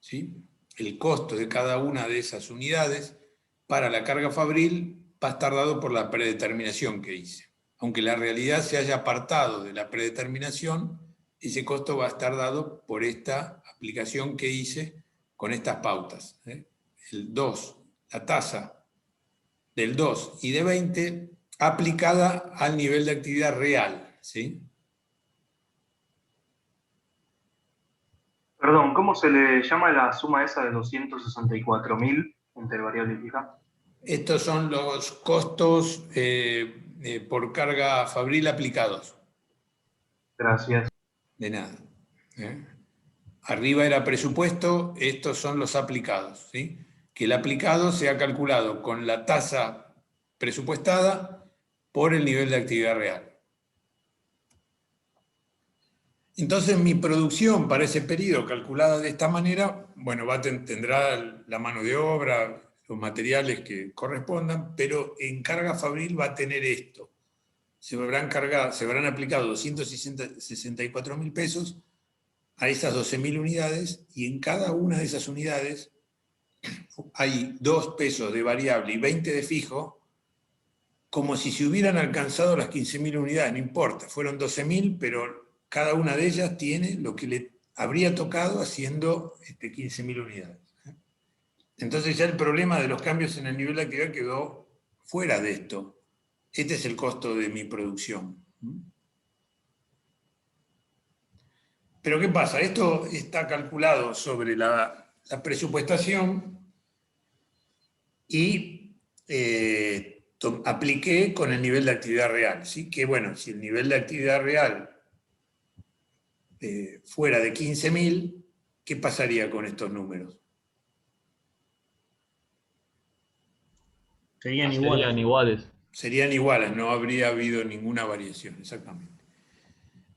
¿Sí? El costo de cada una de esas unidades para la carga fabril va a estar dado por la predeterminación que hice. Aunque la realidad se haya apartado de la predeterminación, ese costo va a estar dado por esta aplicación que hice con estas pautas. El 2, la tasa del 2 y de 20 aplicada al nivel de actividad real. ¿Sí? Perdón, ¿cómo se le llama la suma esa de 264.000 entre variable y fija? Estos son los costos por carga fabril aplicados. Gracias. De nada. Arriba era presupuesto, estos son los aplicados. ¿Sí? Que el aplicado se ha calculado con la tasa presupuestada por el nivel de actividad real. Entonces mi producción para ese periodo calculada de esta manera, bueno, tendrá la mano de obra, los materiales que correspondan, pero en carga fabril va a tener esto. Se habrán aplicado 264.000 pesos a esas 12.000 unidades y en cada una de esas unidades hay 2 pesos de variable y 20 de fijo, como si se hubieran alcanzado las 15.000 unidades, no importa, fueron 12.000, pero cada una de ellas tiene lo que le habría tocado haciendo 15.000 unidades. Entonces ya el problema de los cambios en el nivel de actividad quedó fuera de esto. Este es el costo de mi producción. Pero ¿qué pasa? Esto está calculado sobre la presupuestación y apliqué con el nivel de actividad real. ¿Sí? Que bueno, si el nivel de actividad real fuera de 15.000, ¿qué pasaría con estos números? Serían iguales. Serían iguales, no habría habido ninguna variación, exactamente.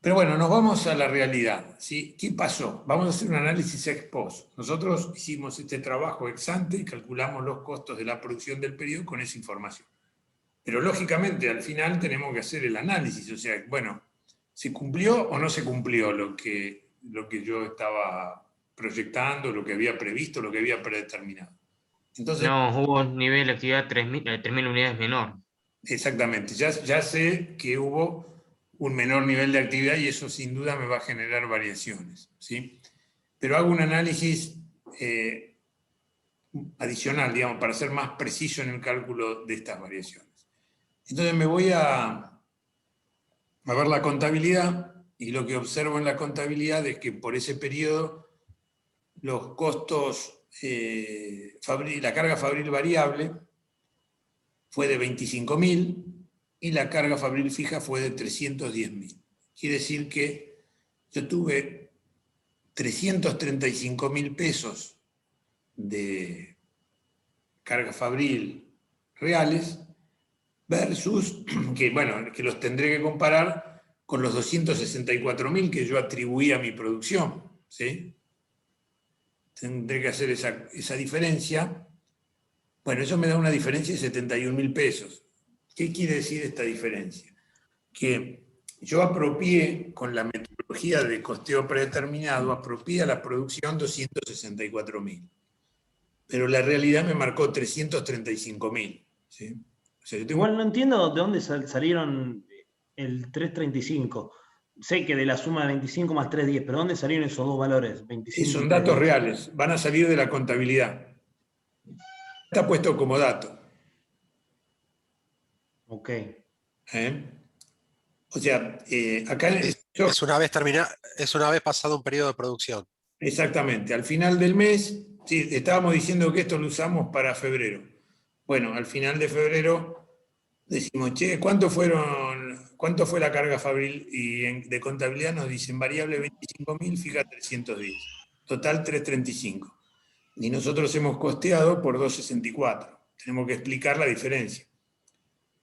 Pero bueno, nos vamos a la realidad, ¿sí? ¿Qué pasó? Vamos a hacer un análisis ex post. Nosotros hicimos este trabajo ex ante y calculamos los costos de la producción del periodo con esa información. Pero lógicamente al final tenemos que hacer el análisis, o sea, bueno, ¿se cumplió o no se cumplió lo que yo estaba proyectando, lo que había previsto, lo que había predeterminado? Entonces, No, hubo un nivel de actividad 3.000 unidades menor. exactamente, ya sé que hubo un menor nivel de actividad y eso sin duda me va a generar variaciones, ¿sí? Pero hago un análisis adicional, digamos, para ser más preciso en el cálculo de estas variaciones. Entonces me voy a ver la contabilidad y lo que observo en la contabilidad es que por ese periodo los costos, la carga fabril variable fue de 25.000 y la carga fabril fija fue de 310.000. Quiere decir que yo tuve 335.000 pesos de carga fabril reales versus, que los tendré que comparar con los 264.000 que yo atribuí a mi producción, ¿sí? Tendré que hacer esa diferencia. Bueno, eso me da una diferencia de 71.000 pesos. ¿Qué quiere decir esta diferencia? Que yo apropié, con la metodología de costeo predeterminado, apropié a la producción 264.000. Pero la realidad me marcó 335.000, ¿sí? O sea, Igual no entiendo de dónde salieron el 335. Sé que de la suma de 25 más 310, pero ¿dónde salieron esos dos valores? 25 son y datos 310. reales, van a salir de la contabilidad. Está puesto como dato. Ok. O sea, acá Es una vez pasado un periodo de producción. exactamente, al final del mes, sí, estábamos diciendo que esto lo usamos para febrero. Bueno, al final de febrero decimos, che, ¿cuánto fue la carga fabril? Y de contabilidad nos dicen variable 25.000, fija 310. Total 335. Y nosotros hemos costeado por 264. Tenemos que explicar la diferencia.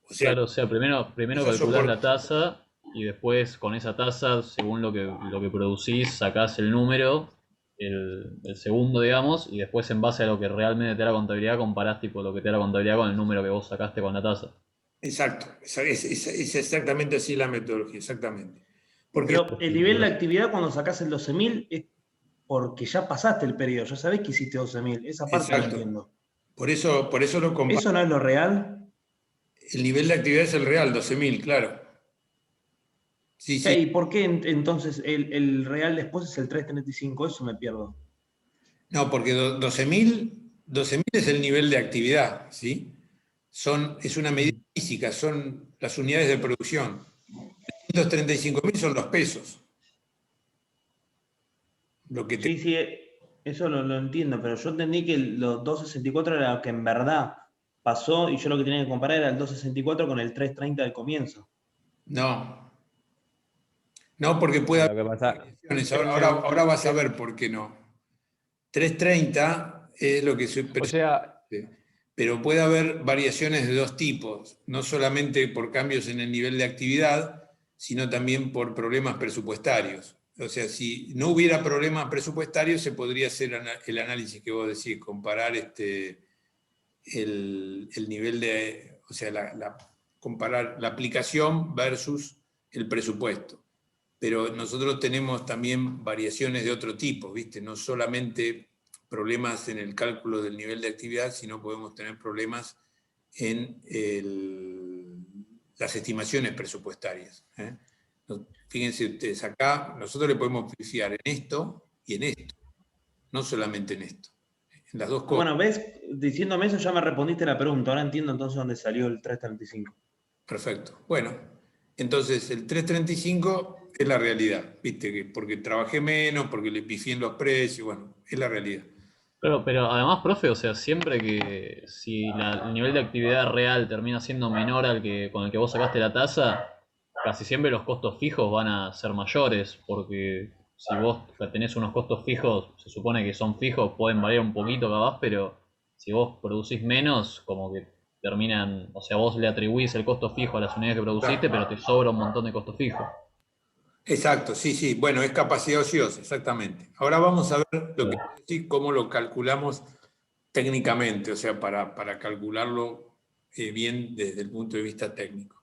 O sea, Claro, o sea, primero eso calculás la soporta. tasa y después con esa tasa, según lo que producís, sacás el número, el segundo, digamos, y después en base a lo que realmente te da la contabilidad, comparás tipo lo que te da la contabilidad con el número que vos sacaste con la tasa. Exacto, es exactamente así la metodología, exactamente. Porque Pero el nivel de actividad cuando sacás el 12.000 es porque ya pasaste el periodo, ya sabés que hiciste 12.000. Esa parte no exacto. entiendo. Por eso lo comparo. ¿Eso no es lo real? El nivel de actividad es el real, 12.000, claro. Sí, sí. ¿Y por qué entonces el real después es el 335? Eso me pierdo. No, porque 12.000 es el nivel de actividad, ¿sí? Es una medida física, son las unidades de producción. 335.000 son los pesos. Lo que te... Sí, eso lo entiendo, pero yo entendí que los 264 era lo que en verdad pasó y yo lo que tenía que comparar era el 264 con el 330 del comienzo. No. No, porque puede Lo que pasa, haber variaciones. Ahora vas a ver por qué no. 330 es lo que se o sea, pero puede haber variaciones de dos tipos, no solamente por cambios en el nivel de actividad, sino también por problemas presupuestarios. O sea, si no hubiera problemas presupuestarios, se podría hacer el análisis que vos decís, comparar el nivel de, o sea, comparar la aplicación versus el presupuesto. Pero nosotros tenemos también variaciones de otro tipo, ¿viste? No solamente problemas en el cálculo del nivel de actividad, sino podemos tener problemas en las estimaciones presupuestarias. Fíjense ustedes, acá nosotros le podemos pifiar en esto y en esto, no solamente en esto, en las dos cosas. Bueno, ves, diciéndome eso ya me respondiste la pregunta, ahora entiendo entonces dónde salió el 335. Perfecto. Bueno, entonces el 335 es la realidad, ¿viste? Porque trabajé menos, porque le pifié en los precios, bueno, es la realidad. Pero además, profe, o sea, siempre que si el nivel de actividad real termina siendo menor al que con el que vos sacaste la tasa, casi siempre los costos fijos van a ser mayores, porque si vos tenés unos costos fijos, se supone que son fijos, pueden variar un poquito capaz, pero si vos producís menos, como que terminan, o sea, vos le atribuís el costo fijo a las unidades que produciste, pero te sobra un montón de costos fijos. Exacto, sí, sí. Bueno, es capacidad ociosa, exactamente. Ahora vamos a ver lo que sí, cómo lo calculamos técnicamente, o sea, para calcularlo bien desde el punto de vista técnico.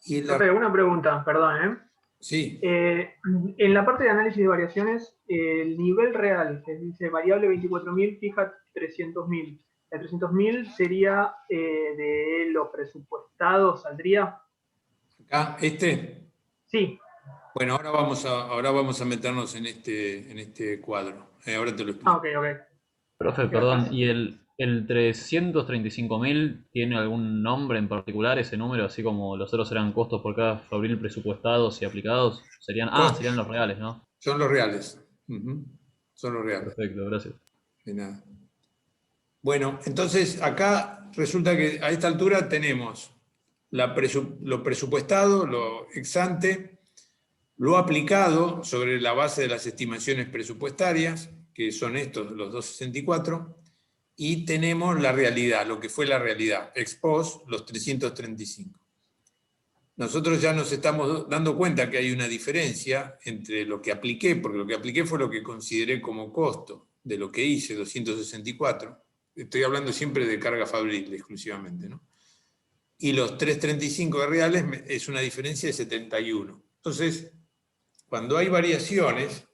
Y Profe, una pregunta, perdón, sí, en la parte de análisis de variaciones, el nivel real, que dice variable 24.000, fija 300.000. El 300.000 sería de lo presupuestado, ¿saldría? acá, Sí. bueno, ahora vamos a meternos en este cuadro. Ahora te lo explico. Ah, ok. Profe, perdón, ¿y el 335.000 tiene algún nombre en particular ese número? Así como los ceros eran costos por cada fabril presupuestados y aplicados. Serían los reales, ¿no? Son los reales. Ujú. Son los reales. Perfecto, gracias. De nada. Bueno, entonces acá resulta que a esta altura tenemos lo presupuestado, lo ex ante, lo aplicado sobre la base de las estimaciones presupuestarias, que son estos, los 264, y tenemos la realidad, lo que fue la realidad, ex post, los 335. Nosotros ya nos estamos dando cuenta que hay una diferencia entre lo que apliqué, porque lo que apliqué fue lo que consideré como costo de lo que hice, 264. Estoy hablando siempre de carga fabril exclusivamente, ¿no? Y los 335 de reales es una diferencia de 71. Entonces, cuando hay variaciones,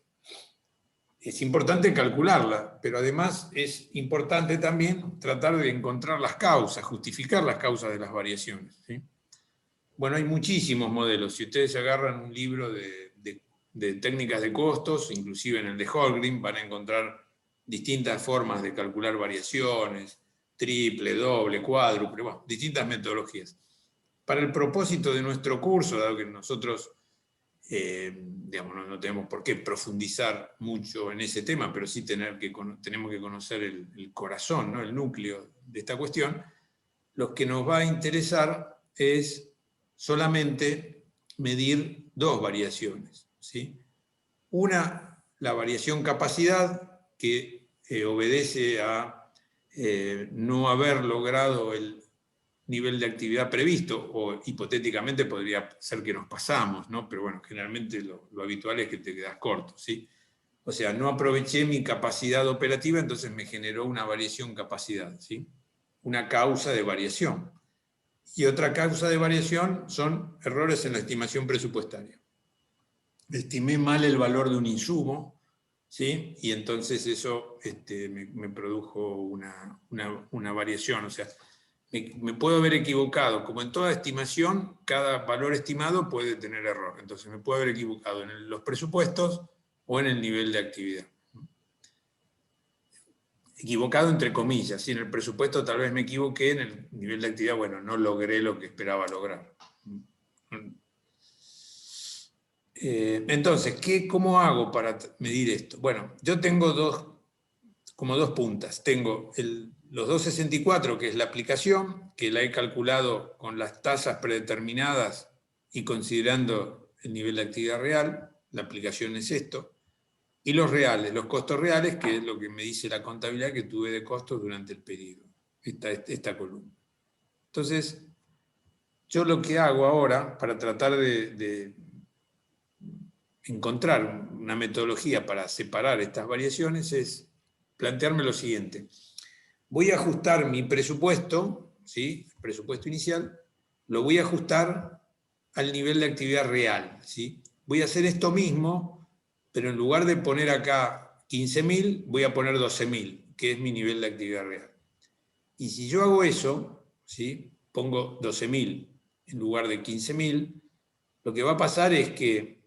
es importante calcularla, pero además es importante también tratar de encontrar las causas, justificar las causas de las variaciones, ¿sí? Bueno, hay muchísimos modelos. Si ustedes agarran un libro de técnicas de costos, inclusive en el de Holmgren, van a encontrar distintas formas de calcular variaciones, triple, doble, cuádruple, bueno, distintas metodologías. Para el propósito de nuestro curso, dado que nosotros digamos, no tenemos por qué profundizar mucho en ese tema, pero sí tenemos que conocer el corazón, ¿no? El núcleo de esta cuestión, lo que nos va a interesar es solamente medir dos variaciones, ¿sí? Una, la variación capacidad, que obedece a no haber logrado el nivel de actividad previsto, o hipotéticamente podría ser que nos pasamos, ¿no? Pero bueno, generalmente lo habitual es que te quedas corto, ¿sí? O sea, no aproveché mi capacidad operativa, entonces me generó una variación capacidad, ¿sí? Una causa de variación. Y otra causa de variación son errores en la estimación presupuestaria. Estimé mal el valor de un insumo, ¿sí? Y entonces eso me produjo una variación. O sea, me puedo haber equivocado. Como en toda estimación, cada valor estimado puede tener error. Entonces me puedo haber equivocado en los presupuestos o en el nivel de actividad. Equivocado entre comillas, si en el presupuesto tal vez me equivoqué, en el nivel de actividad, bueno, no logré lo que esperaba lograr. Entonces, ¿cómo hago para medir esto? Bueno, yo tengo dos puntas. Tengo los 264, que es la aplicación, que la he calculado con las tasas predeterminadas y considerando el nivel de actividad real. La aplicación es esto. Y los reales, los costos reales, que es lo que me dice la contabilidad que tuve de costos durante el periodo, esta columna. Entonces, yo lo que hago ahora, para tratar de encontrar una metodología para separar estas variaciones, es plantearme lo siguiente. Voy a ajustar mi presupuesto, ¿sí? El presupuesto inicial, lo voy a ajustar al nivel de actividad real, ¿sí? Voy a hacer esto mismo, pero en lugar de poner acá 15.000, voy a poner 12.000, que es mi nivel de actividad real. Y si yo hago eso, ¿sí? Pongo 12.000 en lugar de 15.000, lo que va a pasar es que,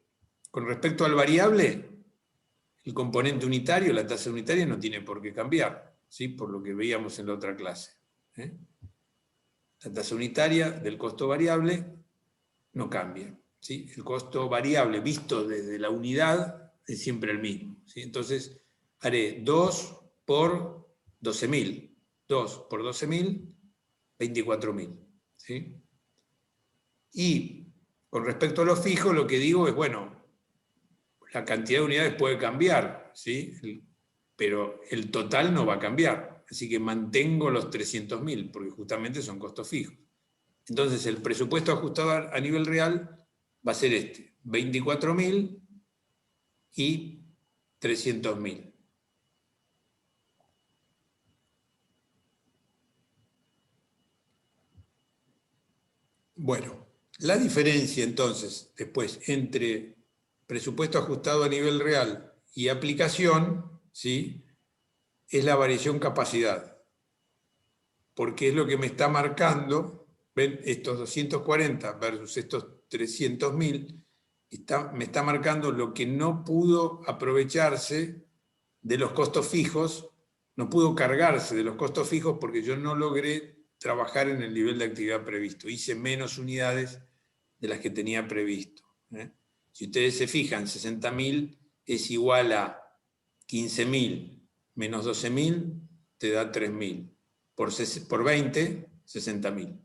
con respecto al variable, el componente unitario, la tasa unitaria, no tiene por qué cambiar, ¿sí? Por lo que veíamos en la otra clase. La tasa unitaria del costo variable no cambia, ¿sí? El costo variable visto desde la unidad es siempre el mismo, ¿sí? Entonces haré 2 por 12.000. 2 por 12.000, 24.000. ¿Sí? Y con respecto a lo fijo, lo que digo es, bueno, la cantidad de unidades puede cambiar, ¿sí? Pero el total no va a cambiar. Así que mantengo los 300.000, porque justamente son costos fijos. Entonces el presupuesto ajustado a nivel real va a ser este. 24.000 y 300.000. Bueno, la diferencia entonces, después, entre presupuesto ajustado a nivel real y aplicación, ¿sí?, es la variación capacidad. Porque es lo que me está marcando, ven, estos 240 versus estos 300.000, me está marcando lo que no pudo aprovecharse de los costos fijos, no pudo cargarse de los costos fijos porque yo no logré trabajar en el nivel de actividad previsto. Hice menos unidades de las que tenía previsto. Si ustedes se fijan, 60.000 es igual a 15.000 menos 12.000, te da 3.000. Por 20, 60.000.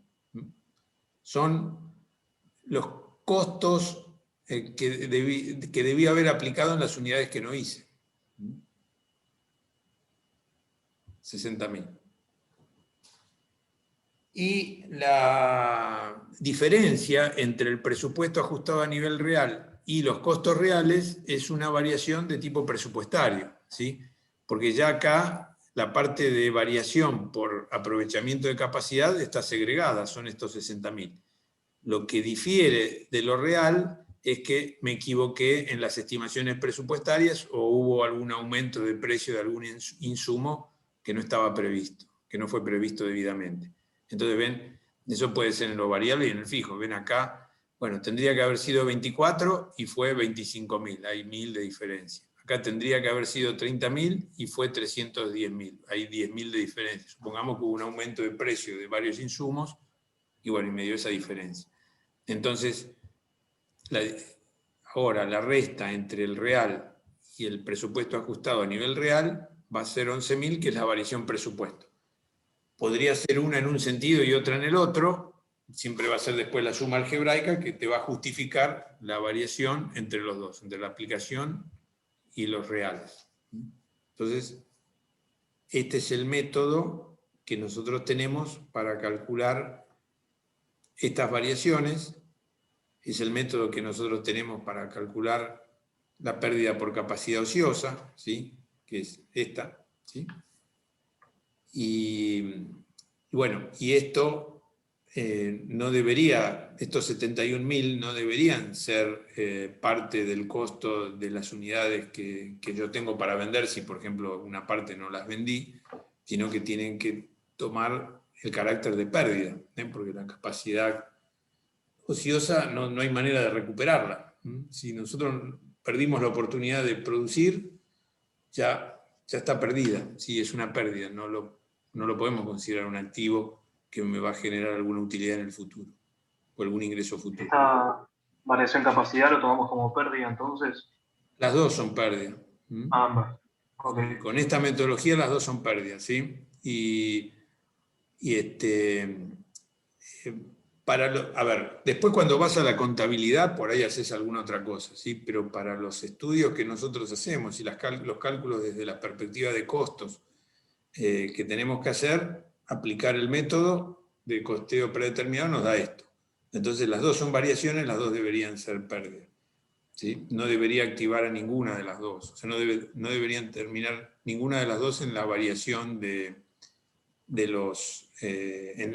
Son los costos que debí haber aplicado en las unidades que no hice. 60.000. Y la diferencia entre el presupuesto ajustado a nivel real y los costos reales es una variación de tipo presupuestario, ¿sí? Porque ya acá la parte de variación por aprovechamiento de capacidad está segregada, son estos 60.000. Lo que difiere de lo real es que me equivoqué en las estimaciones presupuestarias o hubo algún aumento de precio de algún insumo que no estaba previsto, que no fue previsto debidamente. Entonces, ven, eso puede ser en lo variable y en el fijo. Ven acá, bueno, tendría que haber sido 24 y fue 25.000, hay 1.000 de diferencia. Acá tendría que haber sido 30.000 y fue 310.000, hay 10.000 de diferencia. Supongamos que hubo un aumento de precio de varios insumos y bueno, y me dio esa diferencia. Entonces, ahora la resta entre el real y el presupuesto ajustado a nivel real va a ser 11.000, que es la variación presupuesto. Podría ser una en un sentido y otra en el otro, siempre va a ser después la suma algebraica que te va a justificar la variación entre los dos, entre la aplicación y los reales. Entonces, este es el método que nosotros tenemos para calcular estas variaciones, es el método que nosotros tenemos para calcular la pérdida por capacidad ociosa, ¿sí?, que es esta, ¿sí? Y bueno, y esto no debería, estos 71.000 no deberían ser parte del costo de las unidades que yo tengo para vender, si por ejemplo una parte no las vendí, sino que tienen que tomar el carácter de pérdida, porque la capacidad ociosa no hay manera de recuperarla. Si nosotros perdimos la oportunidad de producir, ya está perdida, sí, es una pérdida, no lo podemos considerar un activo que me va a generar alguna utilidad en el futuro, o algún ingreso futuro. ¿Esta variación capacidad lo tomamos como pérdida entonces? Las dos son pérdidas. Ambas. Okay. Con esta metodología las dos son pérdidas, ¿sí? A ver, después cuando vas a la contabilidad, por ahí haces alguna otra cosa, ¿sí? Pero para los estudios que nosotros hacemos y los cálculos desde la perspectiva de costos que tenemos que hacer, aplicar el método de costeo predeterminado nos da esto. Entonces las dos son variaciones, las dos deberían ser pérdidas, ¿sí? No debería activar a ninguna de las dos, o sea, no deberían terminar ninguna de las dos en la variación en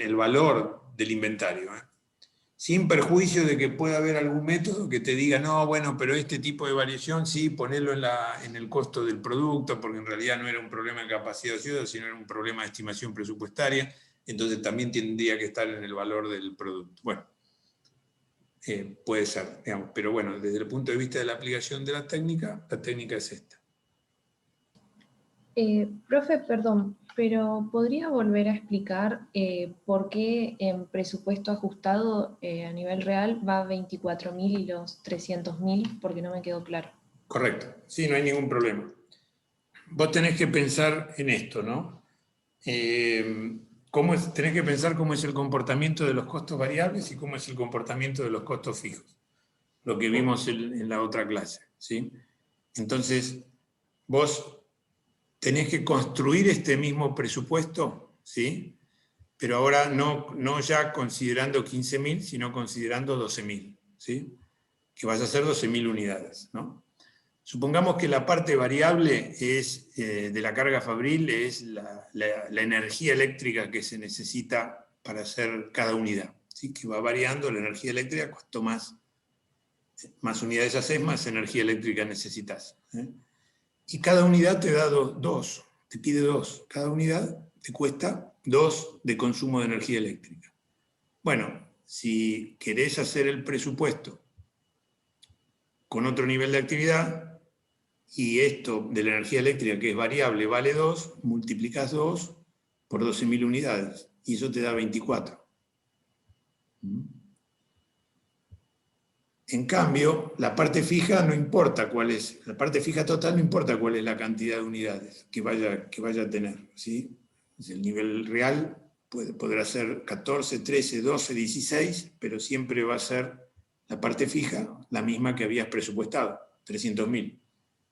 el valor del inventario, sin perjuicio de que pueda haber algún método que te diga, no, bueno, pero este tipo de variación sí, ponelo en el costo del producto, porque en realidad no era un problema de capacidad ociosa, sino era un problema de estimación presupuestaria, entonces también tendría que estar en el valor del producto. Bueno, puede ser, digamos, pero bueno, desde el punto de vista de la aplicación de la técnica es esta. Profe, perdón, pero ¿podría volver a explicar por qué en presupuesto ajustado a nivel real va 24.000 y los 300.000? Porque no me quedó claro. Correcto, sí, no hay ningún problema. Vos tenés que pensar en esto, ¿no? Tenés que pensar cómo es el comportamiento de los costos variables y cómo es el comportamiento de los costos fijos, lo que vimos en la otra clase, ¿sí? Entonces, vos tenés que construir este mismo presupuesto, ¿sí? Pero ahora no ya considerando 15.000, sino considerando 12.000, ¿sí? que vaya a ser 12.000 unidades, ¿no? Supongamos que la parte variable es, de la carga fabril es la energía eléctrica que se necesita para hacer cada unidad, ¿sí? Que va variando la energía eléctrica, cuanto más unidades haces, más energía eléctrica necesitas. Y cada unidad te da dos, te pide 2. Cada unidad te cuesta 2 de consumo de energía eléctrica. Bueno, si querés hacer el presupuesto con otro nivel de actividad, y esto de la energía eléctrica, que es variable, vale 2, multiplicás 2 por 12.000 unidades, y eso te da 24. En cambio, la parte fija no importa cuál es, la parte fija total no importa cuál es la cantidad de unidades que vaya a tener, ¿sí? El nivel real podrá ser 14, 13, 12, 16, pero siempre va a ser la parte fija la misma que habías presupuestado, 300.000.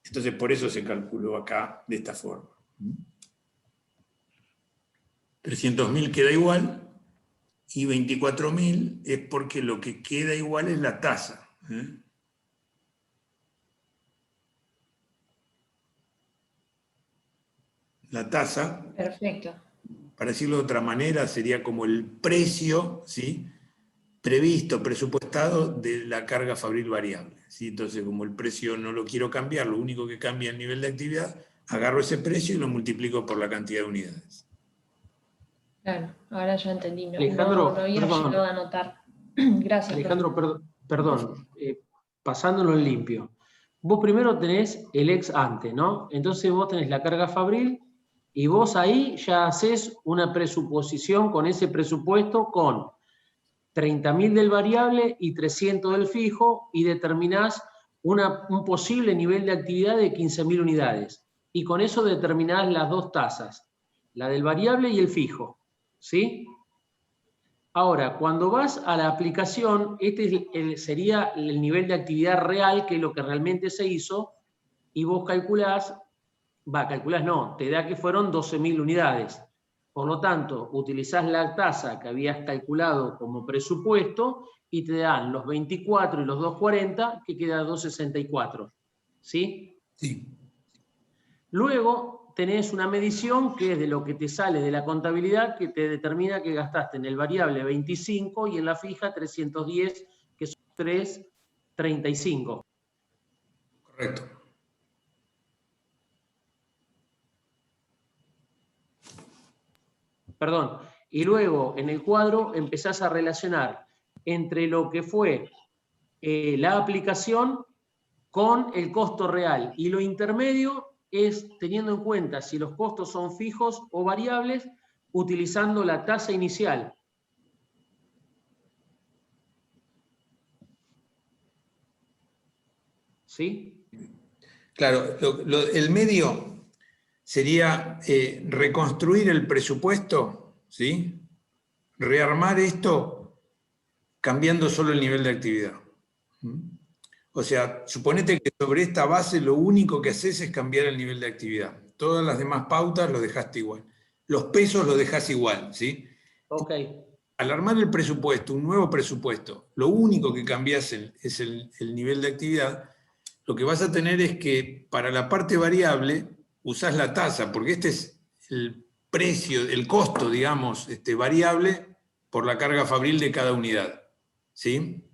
Entonces, por eso se calculó acá de esta forma. 300.000 queda igual, y 24.000 es porque lo que queda igual es la tasa. La tasa, Perfecto. para decirlo de otra manera, sería como el precio, ¿sí?, previsto, presupuestado de la carga fabril variable, ¿sí? Entonces, como el precio no lo quiero cambiar, lo único que cambia es el nivel de actividad, agarro ese precio y lo multiplico por la cantidad de unidades. Claro, ahora ya entendí. No, Alejandro, no había perdón. llegado a anotar. Gracias. Alejandro, perdón, pasándolo en limpio. Vos primero tenés el ex ante, ¿no? Entonces vos tenés la carga fabril y vos ahí ya haces una presuposición con ese presupuesto con 30.000 del variable y 300 del fijo y determinás un posible nivel de actividad de 15.000 unidades. Y con eso determinás las dos tasas, la del variable y el fijo, ¿sí? Ahora, cuando vas a la aplicación, este sería el nivel de actividad real, que es lo que realmente se hizo, y vos calculás no, te da que fueron 12.000 unidades. Por lo tanto, utilizás la tasa que habías calculado como presupuesto y te dan los 24 y los 240, que queda 264. ¿Sí? Sí. Luego tenés una medición que es de lo que te sale de la contabilidad, que te determina que gastaste en el variable 25 y en la fija 310, que son 335. Correcto. Perdón. Y luego en el cuadro empezás a relacionar entre lo que fue la aplicación con el costo real. Y lo intermedio es teniendo en cuenta si los costos son fijos o variables, utilizando la tasa inicial. ¿Sí? Claro, el medio sería reconstruir el presupuesto, ¿sí? Rearmar esto cambiando solo el nivel de actividad. O sea, suponete que sobre esta base lo único que haces es cambiar el nivel de actividad. Todas las demás pautas lo dejaste igual. Los pesos los dejás igual, ¿sí? Ok. Al armar el presupuesto, un nuevo presupuesto, lo único que cambias es el nivel de actividad. Lo que vas a tener es que para la parte variable usás la tasa, porque este es el precio, el costo, digamos, variable por la carga fabril de cada unidad. ¿Sí?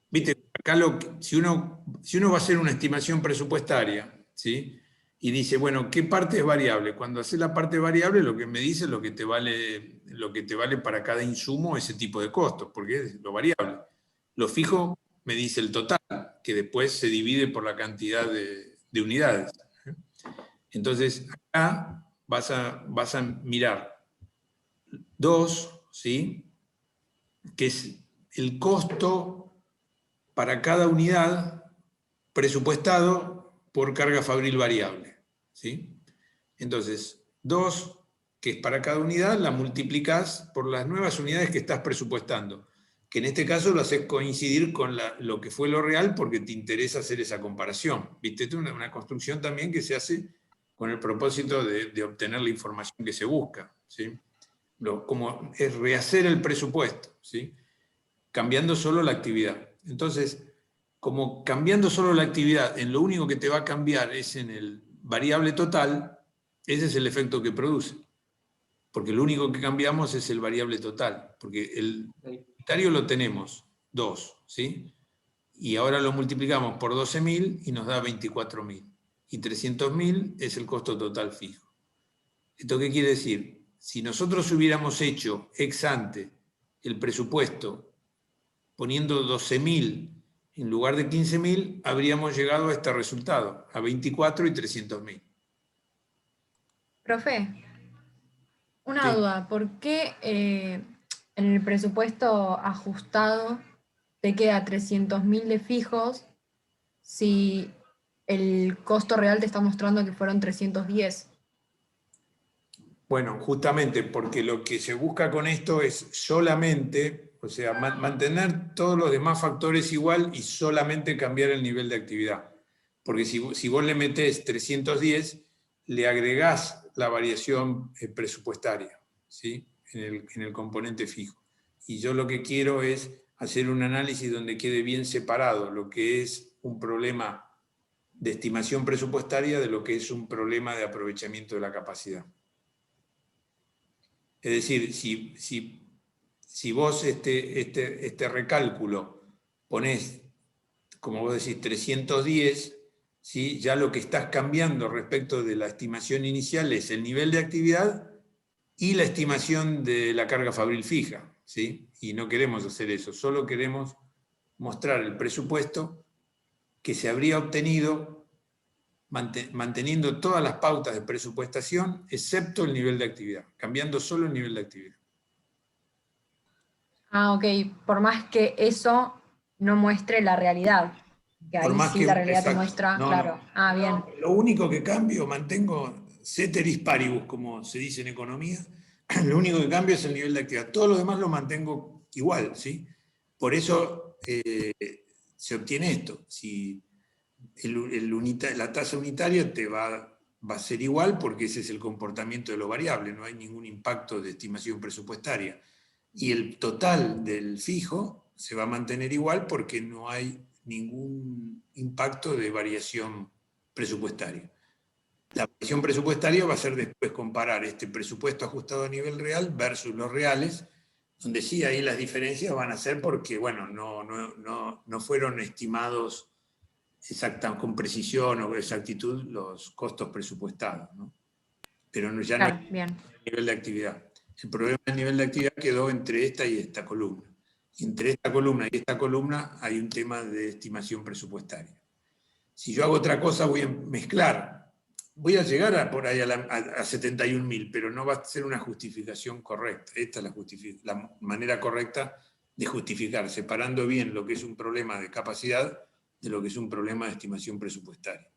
Viste, acá si uno va a hacer una estimación presupuestaria, ¿sí?, y dice, bueno, ¿qué parte es variable? Cuando haces la parte variable, lo que me dice es lo que te vale para cada insumo ese tipo de costos, porque es lo variable. Lo fijo me dice el total, que después se divide por la cantidad de unidades. Entonces, acá vas a mirar 2, ¿sí?, que es el costo para cada unidad presupuestado por carga fabril variable, ¿sí? Entonces, 2, que es para cada unidad, la multiplicás por las nuevas unidades que estás presupuestando, que en este caso lo haces coincidir con lo que fue lo real porque te interesa hacer esa comparación. ¿Viste? Esto es una construcción también que se hace con el propósito de obtener la información que se busca, ¿sí? Como es rehacer el presupuesto, ¿sí?, cambiando solo la actividad. Entonces, como cambiando solo la actividad, en lo único que te va a cambiar es en el variable total, ese es el efecto que produce. Porque lo único que cambiamos es el variable total. Porque el unitario lo tenemos, 2, ¿sí? Y ahora lo multiplicamos por 12.000 y nos da 24.000. Y 300.000 es el costo total fijo. ¿Esto qué quiere decir? Si nosotros hubiéramos hecho ex ante el presupuesto poniendo 12.000 en lugar de 15.000, habríamos llegado a este resultado, a 24 y 300.000. Profe, una Sí. duda, ¿por qué en el presupuesto ajustado te queda 300.000 de fijos si el costo real te está mostrando que fueron 310? Bueno, justamente porque lo que se busca con esto es solamente, o sea, mantener todos los demás factores igual y solamente cambiar el nivel de actividad. Porque si vos le metés 310, le agregás la variación presupuestaria, ¿sí? en el componente fijo. Y yo lo que quiero es hacer un análisis donde quede bien separado lo que es un problema de estimación presupuestaria de lo que es un problema de aprovechamiento de la capacidad. Es decir, si vos este recálculo ponés, como vos decís, 310, ¿sí? Ya lo que estás cambiando respecto de la estimación inicial es el nivel de actividad y la estimación de la carga fabril fija, ¿sí? Y no queremos hacer eso, solo queremos mostrar el presupuesto que se habría obtenido manteniendo todas las pautas de presupuestación, excepto el nivel de actividad, cambiando solo el nivel de actividad. Ah, ok, por más que eso no muestre la realidad, que Por ahí más sí que, la realidad te exacto, muestra, no, claro. no. Ah, bien. Lo único que cambio, mantengo ceteris paribus, como se dice en economía, lo único que cambio es el nivel de actividad. Todo lo demás lo mantengo igual, ¿sí? Por eso se obtiene esto. Si la tasa unitaria te va a ser igual porque ese es el comportamiento de lo variable, no hay ningún impacto de estimación presupuestaria. Y el total del fijo se va a mantener igual porque no hay ningún impacto de variación presupuestaria. La variación presupuestaria va a ser después comparar este presupuesto ajustado a nivel real versus los reales, donde sí ahí las diferencias van a ser porque, bueno, no fueron estimados con precisión o exactitud los costos presupuestados, ¿no? Pero ya Claro, no hay bien. nivel de actividad. El problema del nivel de actividad quedó entre esta y esta columna. Y entre esta columna y esta columna hay un tema de estimación presupuestaria. Si yo hago otra cosa, voy a mezclar. Voy a llegar por ahí a 71.000, pero no va a ser una justificación correcta. Esta es la manera correcta de justificar, separando bien lo que es un problema de capacidad de lo que es un problema de estimación presupuestaria.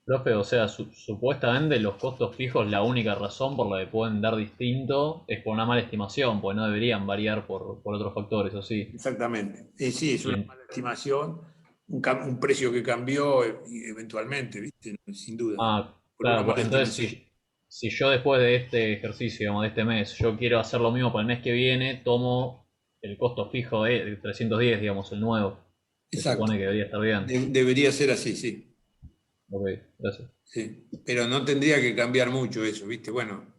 Profe, o sea, supuestamente los costos fijos, la única razón por la que pueden dar distinto es por una mala estimación, porque no deberían variar por otros factores, ¿o sí? Exactamente. Sí, es una mala estimación, un precio que cambió eventualmente, ¿viste? Sin duda. Ah, Por una claro, mala entonces estimación. si yo después de este ejercicio, digamos, de este mes, yo quiero hacer lo mismo para el mes que viene, tomo el costo fijo de 310, digamos, el nuevo. Se Exacto. supone que debería estar bien. Debería ser así, sí. Ok, gracias. Sí. Pero no tendría que cambiar mucho eso, ¿viste? Bueno.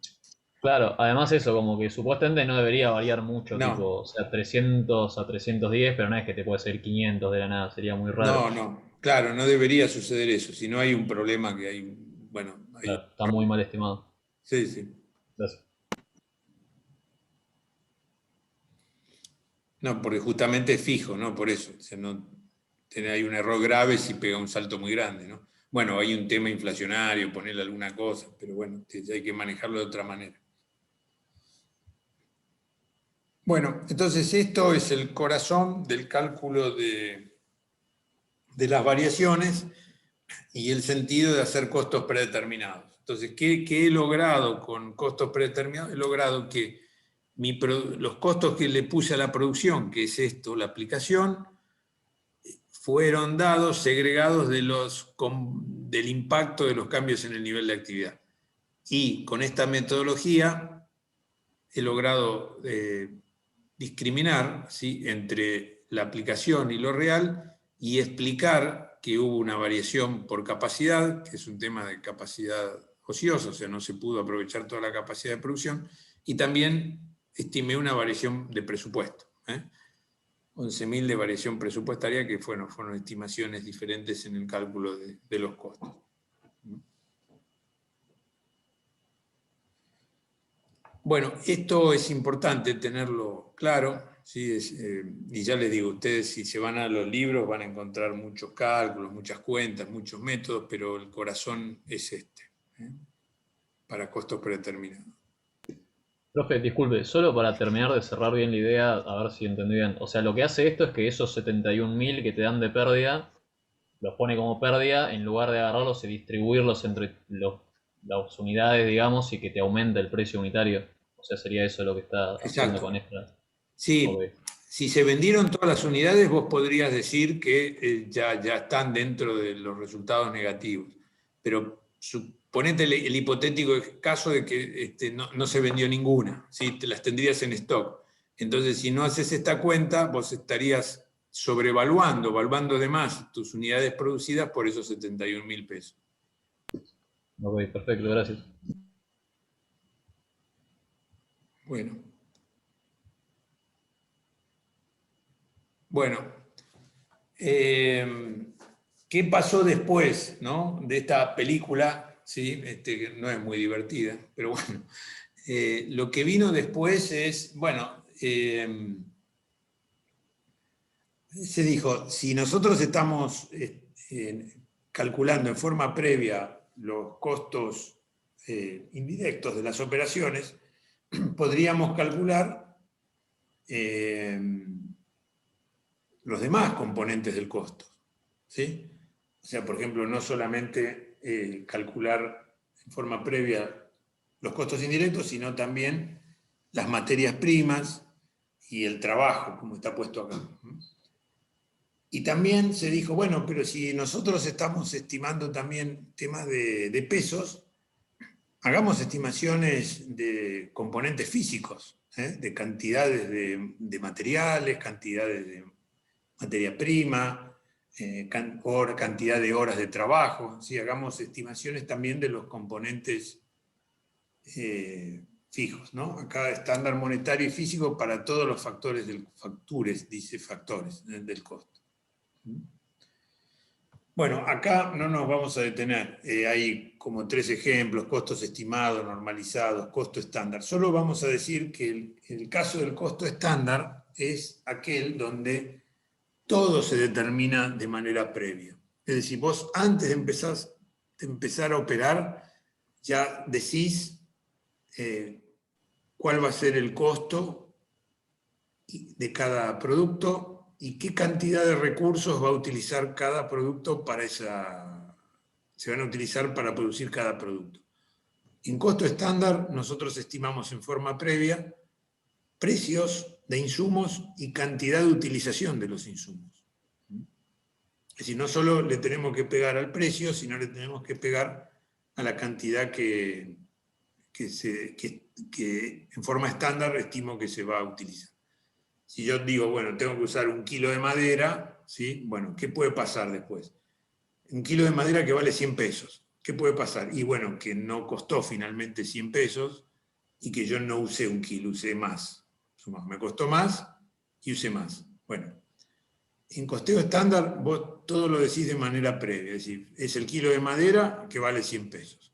Claro, además eso, como que supuestamente no debería variar mucho, No. tipo, o sea, 300 a 310, pero no es que te puede ser 500 de la nada, sería muy raro. No, claro, no debería suceder eso, si no hay un problema que hay, bueno. Claro, está muy mal estimado. Sí, sí. Gracias. No, porque justamente es fijo, ¿no? Por eso, o sea, hay un error grave si pega un salto muy grande, ¿no? Bueno, hay un tema inflacionario, ponerle alguna cosa, pero bueno, hay que manejarlo de otra manera. Bueno, entonces esto es el corazón del cálculo de las variaciones y el sentido de hacer costos predeterminados. Entonces, ¿qué he logrado con costos predeterminados? He logrado que los costos que le puse a la producción, que es esto, la aplicación, fueron dados, segregados del impacto de los cambios en el nivel de actividad. Y con esta metodología he logrado discriminar, ¿sí?, entre la aplicación y lo real y explicar que hubo una variación por capacidad, que es un tema de capacidad ociosa, o sea, no se pudo aprovechar toda la capacidad de producción, y también estimé una variación de presupuesto. 11.000 de variación presupuestaria, que fueron estimaciones diferentes en el cálculo de los costos. Bueno, esto es importante tenerlo claro, ¿sí? Y ya les digo, ustedes si se van a los libros van a encontrar muchos cálculos, muchas cuentas, muchos métodos, pero el corazón es este, para costos predeterminados. Profe, disculpe, solo para terminar de cerrar bien la idea, a ver si entendí bien. O sea, lo que hace esto es que esos 71.000 que te dan de pérdida, los pone como pérdida, en lugar de agarrarlos y distribuirlos entre las unidades, digamos, y que te aumente el precio unitario. O sea, sería eso lo que está haciendo con esta. Sí, Okay. Si se vendieron todas las unidades, vos podrías decir que ya están dentro de los resultados negativos. Pero suponete el hipotético caso de que no se vendió ninguna, ¿sí? Te las tendrías en stock. Entonces, si no haces esta cuenta, vos estarías valuando de más tus unidades producidas por esos 71.000 pesos. Ok, perfecto, gracias. Bueno, ¿qué pasó después, ¿no?, de esta película? ¿Sí? Que no es muy divertida, pero bueno. Lo que vino después es, bueno, se dijo, si nosotros estamos calculando en forma previa los costos indirectos de las operaciones, podríamos calcular los demás componentes del costo, ¿sí? O sea, por ejemplo, no solamente calcular en forma previa los costos indirectos, sino también las materias primas y el trabajo, como está puesto acá. Y también se dijo, bueno, pero si nosotros estamos estimando también temas de pesos, hagamos estimaciones de componentes físicos, de cantidades de materiales, cantidades de materia prima, cantidad de horas de trabajo, ¿sí? Hagamos estimaciones también de los componentes fijos, ¿no? Acá estándar monetario y físico para todos los factores factores del costo. Bueno, acá no nos vamos a detener. Hay como 3 ejemplos: costos estimados, normalizados, costo estándar. Solo vamos a decir que el caso del costo estándar es aquel donde todo se determina de manera previa. Es decir, vos antes de empezar a operar, ya decís cuál va a ser el costo de cada producto y qué cantidad de recursos va a utilizar cada producto se van a utilizar para producir cada producto. En costo estándar, nosotros estimamos en forma previa precios de insumos y cantidad de utilización de los insumos. Es decir, no solo le tenemos que pegar al precio, sino le tenemos que pegar a la cantidad que en forma estándar estimo que se va a utilizar. Si yo digo, bueno, tengo que usar 1 kilo de madera, ¿sí? Bueno, ¿qué puede pasar después? 1 kilo de madera que vale 100 pesos. ¿Qué puede pasar? Y bueno, que no costó finalmente 100 pesos y que yo no usé 1 kilo, usé más. Me costó más y usé más. Bueno, en costeo estándar vos todo lo decís de manera previa, es decir, es el kilo de madera que vale 100 pesos.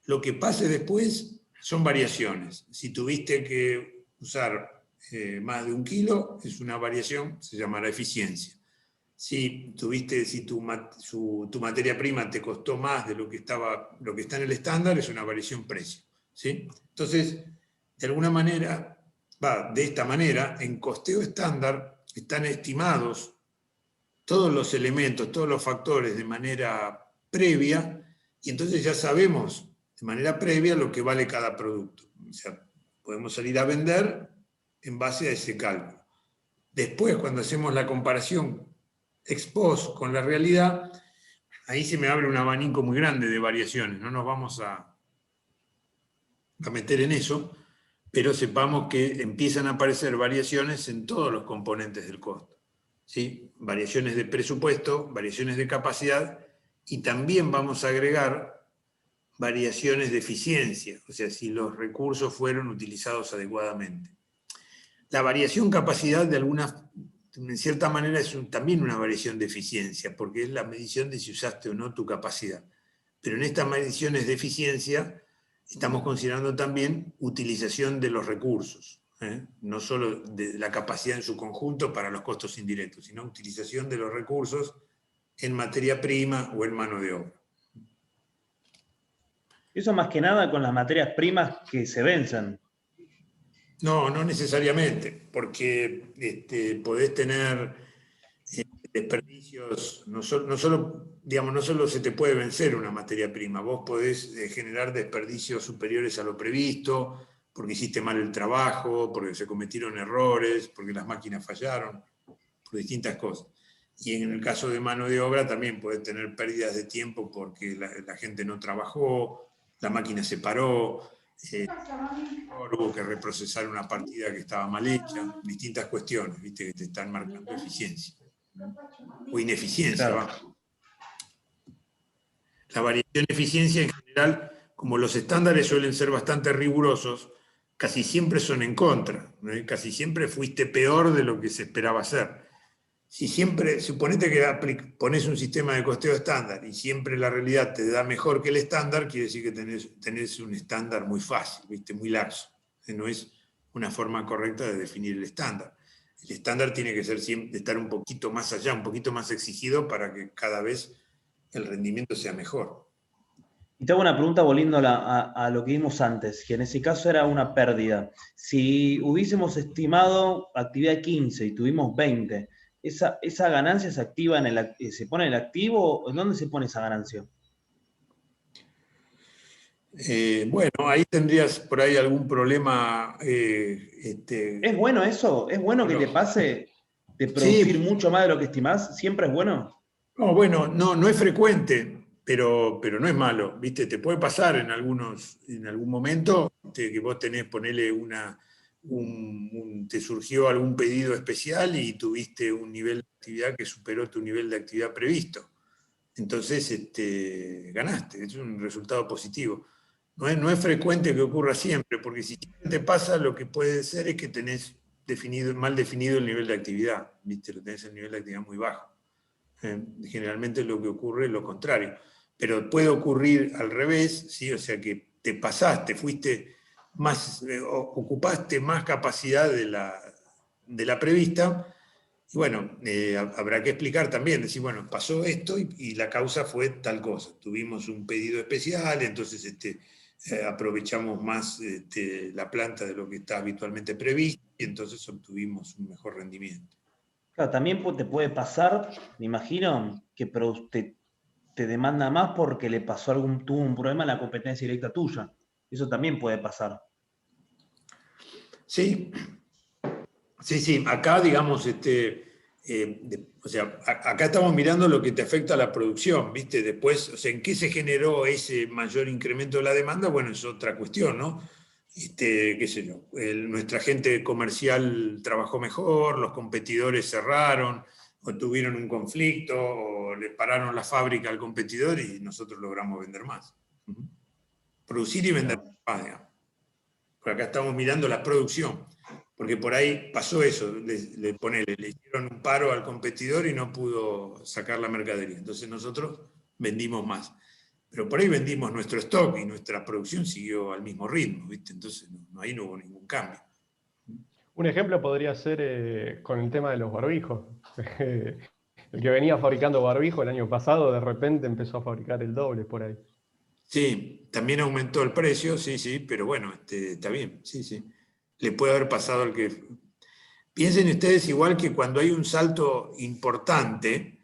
Lo que pase después son variaciones. Si tuviste que usar más de 1 kilo, es una variación, se llamará eficiencia. Si tu materia prima te costó más de lo que está en el estándar, es una variación precio, ¿sí? Entonces, de alguna manera, de esta manera, en costeo estándar están estimados todos los elementos, todos los factores de manera previa, y entonces ya sabemos de manera previa lo que vale cada producto. O sea, podemos salir a vender en base a ese cálculo. Después, cuando hacemos la comparación ex post con la realidad, ahí se me abre un abanico muy grande de variaciones. No nos vamos a meter en eso, pero sepamos que empiezan a aparecer variaciones en todos los componentes del costo. ¿Sí? Variaciones de presupuesto, variaciones de capacidad, y también vamos a agregar variaciones de eficiencia, o sea, si los recursos fueron utilizados adecuadamente. La variación capacidad en cierta manera es también una variación de eficiencia, porque es la medición de si usaste o no tu capacidad. Pero en estas mediciones de eficiencia estamos considerando también utilización de los recursos, no solo de la capacidad en su conjunto para los costos indirectos, sino utilización de los recursos en materia prima o en mano de obra. Eso más que nada con las materias primas que se vencen. No, no necesariamente, porque podés tener desperdicios, no solo se te puede vencer una materia prima, vos podés generar desperdicios superiores a lo previsto, porque hiciste mal el trabajo, porque se cometieron errores, porque las máquinas fallaron, por distintas cosas. Y en el caso de mano de obra también podés tener pérdidas de tiempo porque la gente no trabajó, la máquina se paró, hubo que reprocesar una partida que estaba mal hecha, distintas cuestiones, ¿viste? Que te están marcando eficiencia o ineficiencia. Claro. La variación de eficiencia en general, como los estándares suelen ser bastante rigurosos, casi siempre son en contra, ¿no? Casi siempre fuiste peor de lo que se esperaba hacer. Si siempre, suponete que pones un sistema de costeo estándar y siempre la realidad te da mejor que el estándar, quiere decir que tenés un estándar muy fácil, ¿viste? Muy laxo. No es una forma correcta de definir el estándar. El estándar tiene que ser siempre estar un poquito más allá, un poquito más exigido para que cada vez el rendimiento sea mejor. Y te hago una pregunta volviendo a lo que vimos antes, que en ese caso era una pérdida. Si hubiésemos estimado actividad 15 y tuvimos 20, ¿esa ganancia se activa se pone en el activo? ¿En dónde se pone esa ganancia? Bueno, ahí tendrías por ahí algún problema. ¿Es bueno eso? ¿Es bueno que te pase de producir mucho más de lo que estimás? ¿Siempre es bueno? No, bueno, no es frecuente, pero no es malo, ¿viste? Te puede pasar en algún momento que vos tenés, ponele te surgió algún pedido especial y tuviste un nivel de actividad que superó tu nivel de actividad previsto. Entonces ganaste, es un resultado positivo. No es frecuente que ocurra siempre, porque si te pasa, lo que puede ser es que tenés mal definido el nivel de actividad, ¿viste? Lo tenés el nivel de actividad muy bajo. Generalmente lo que ocurre es lo contrario. Pero puede ocurrir al revés, ¿sí? O sea que te pasaste, fuiste más, ocupaste más capacidad de la prevista, y bueno, habrá que explicar también, decir, bueno, pasó esto y la causa fue tal cosa. Tuvimos un pedido especial, entonces aprovechamos más la planta de lo que está habitualmente previsto, y entonces obtuvimos un mejor rendimiento. Claro, también te puede pasar, me imagino, que te demanda más porque tuvo un problema en la competencia directa tuya. Eso también puede pasar. Sí. Acá, digamos, o sea, acá estamos mirando lo que te afecta a la producción, ¿viste? Después, o sea, ¿en qué se generó ese mayor incremento de la demanda? Bueno, es otra cuestión, ¿no? Qué sé yo, nuestra gente comercial trabajó mejor, los competidores cerraron, o tuvieron un conflicto, o le pararon la fábrica al competidor y nosotros logramos vender más. Producir y vender más, digamos. Por acá estamos mirando la producción, porque por ahí pasó eso, le hicieron un paro al competidor y no pudo sacar la mercadería. Entonces nosotros vendimos más. Pero por ahí vendimos nuestro stock y nuestra producción siguió al mismo ritmo, ¿viste? Entonces ahí no hubo ningún cambio. Un ejemplo podría ser con el tema de los barbijos. El que venía fabricando barbijos el año pasado, de repente empezó a fabricar el doble por ahí. Sí, también aumentó el precio, sí, pero bueno, está bien, sí. Le puede haber pasado al que... Piensen ustedes igual que cuando hay un salto importante,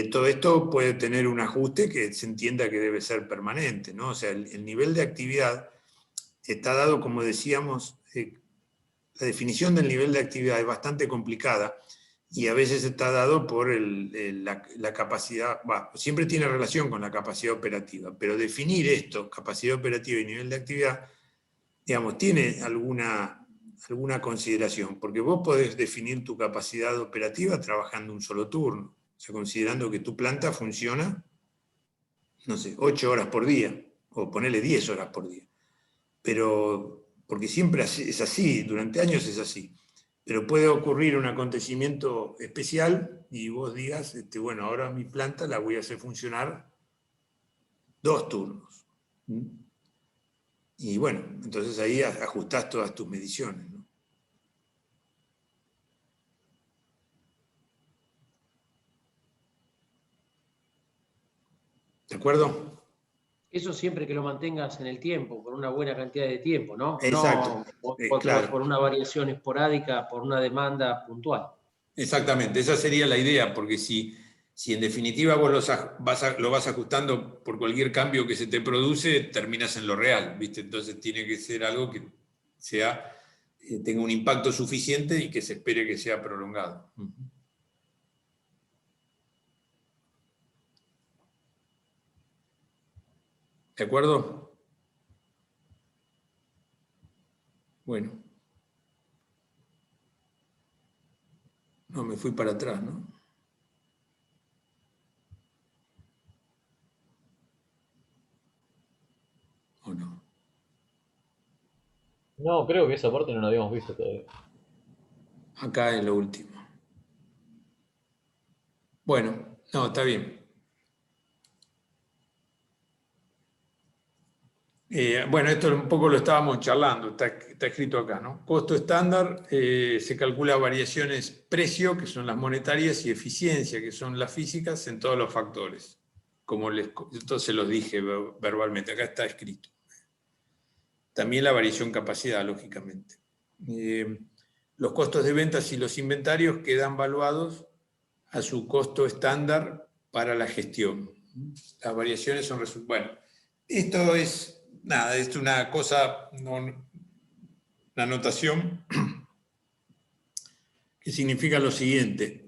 todo esto puede tener un ajuste que se entienda que debe ser permanente, ¿no? O sea, el nivel de actividad está dado, como decíamos, la definición del nivel de actividad es bastante complicada y a veces está dado por la capacidad, siempre tiene relación con la capacidad operativa, pero definir esto, capacidad operativa y nivel de actividad, digamos, tiene alguna consideración, porque vos podés definir tu capacidad operativa trabajando un solo turno, o sea, considerando que tu planta funciona, no sé, 8 horas por día, o ponerle 10 horas por día. Pero, porque siempre es así, durante años es así. Pero puede ocurrir un acontecimiento especial y vos digas, bueno, ahora mi planta la voy a hacer funcionar 2 turnos. Y bueno, entonces ahí ajustás todas tus mediciones, ¿no? ¿De acuerdo? Eso siempre que lo mantengas en el tiempo, por una buena cantidad de tiempo, ¿no? Exacto. No Claro. por una variación esporádica, por una demanda puntual. Exactamente, esa sería la idea, porque si en definitiva vos lo vas ajustando por cualquier cambio que se te produce, terminas en lo real, ¿viste? Entonces tiene que ser algo que tenga un impacto suficiente y que se espere que sea prolongado. ¿De acuerdo? Bueno. No, me fui para atrás, ¿no? ¿O no? No, creo que esa parte no la habíamos visto todavía. Acá es lo último. Bueno, no, está bien. Bueno, esto un poco lo estábamos charlando, está escrito acá, ¿no? Costo estándar, se calcula variaciones precio, que son las monetarias, y eficiencia, que son las físicas, en todos los factores. Como entonces los dije verbalmente, acá está escrito. También la variación capacidad, lógicamente. Los costos de ventas y los inventarios quedan valuados a su costo estándar para la gestión. Las variaciones son... Bueno, esto es... Nada, es una cosa, una notación que significa lo siguiente.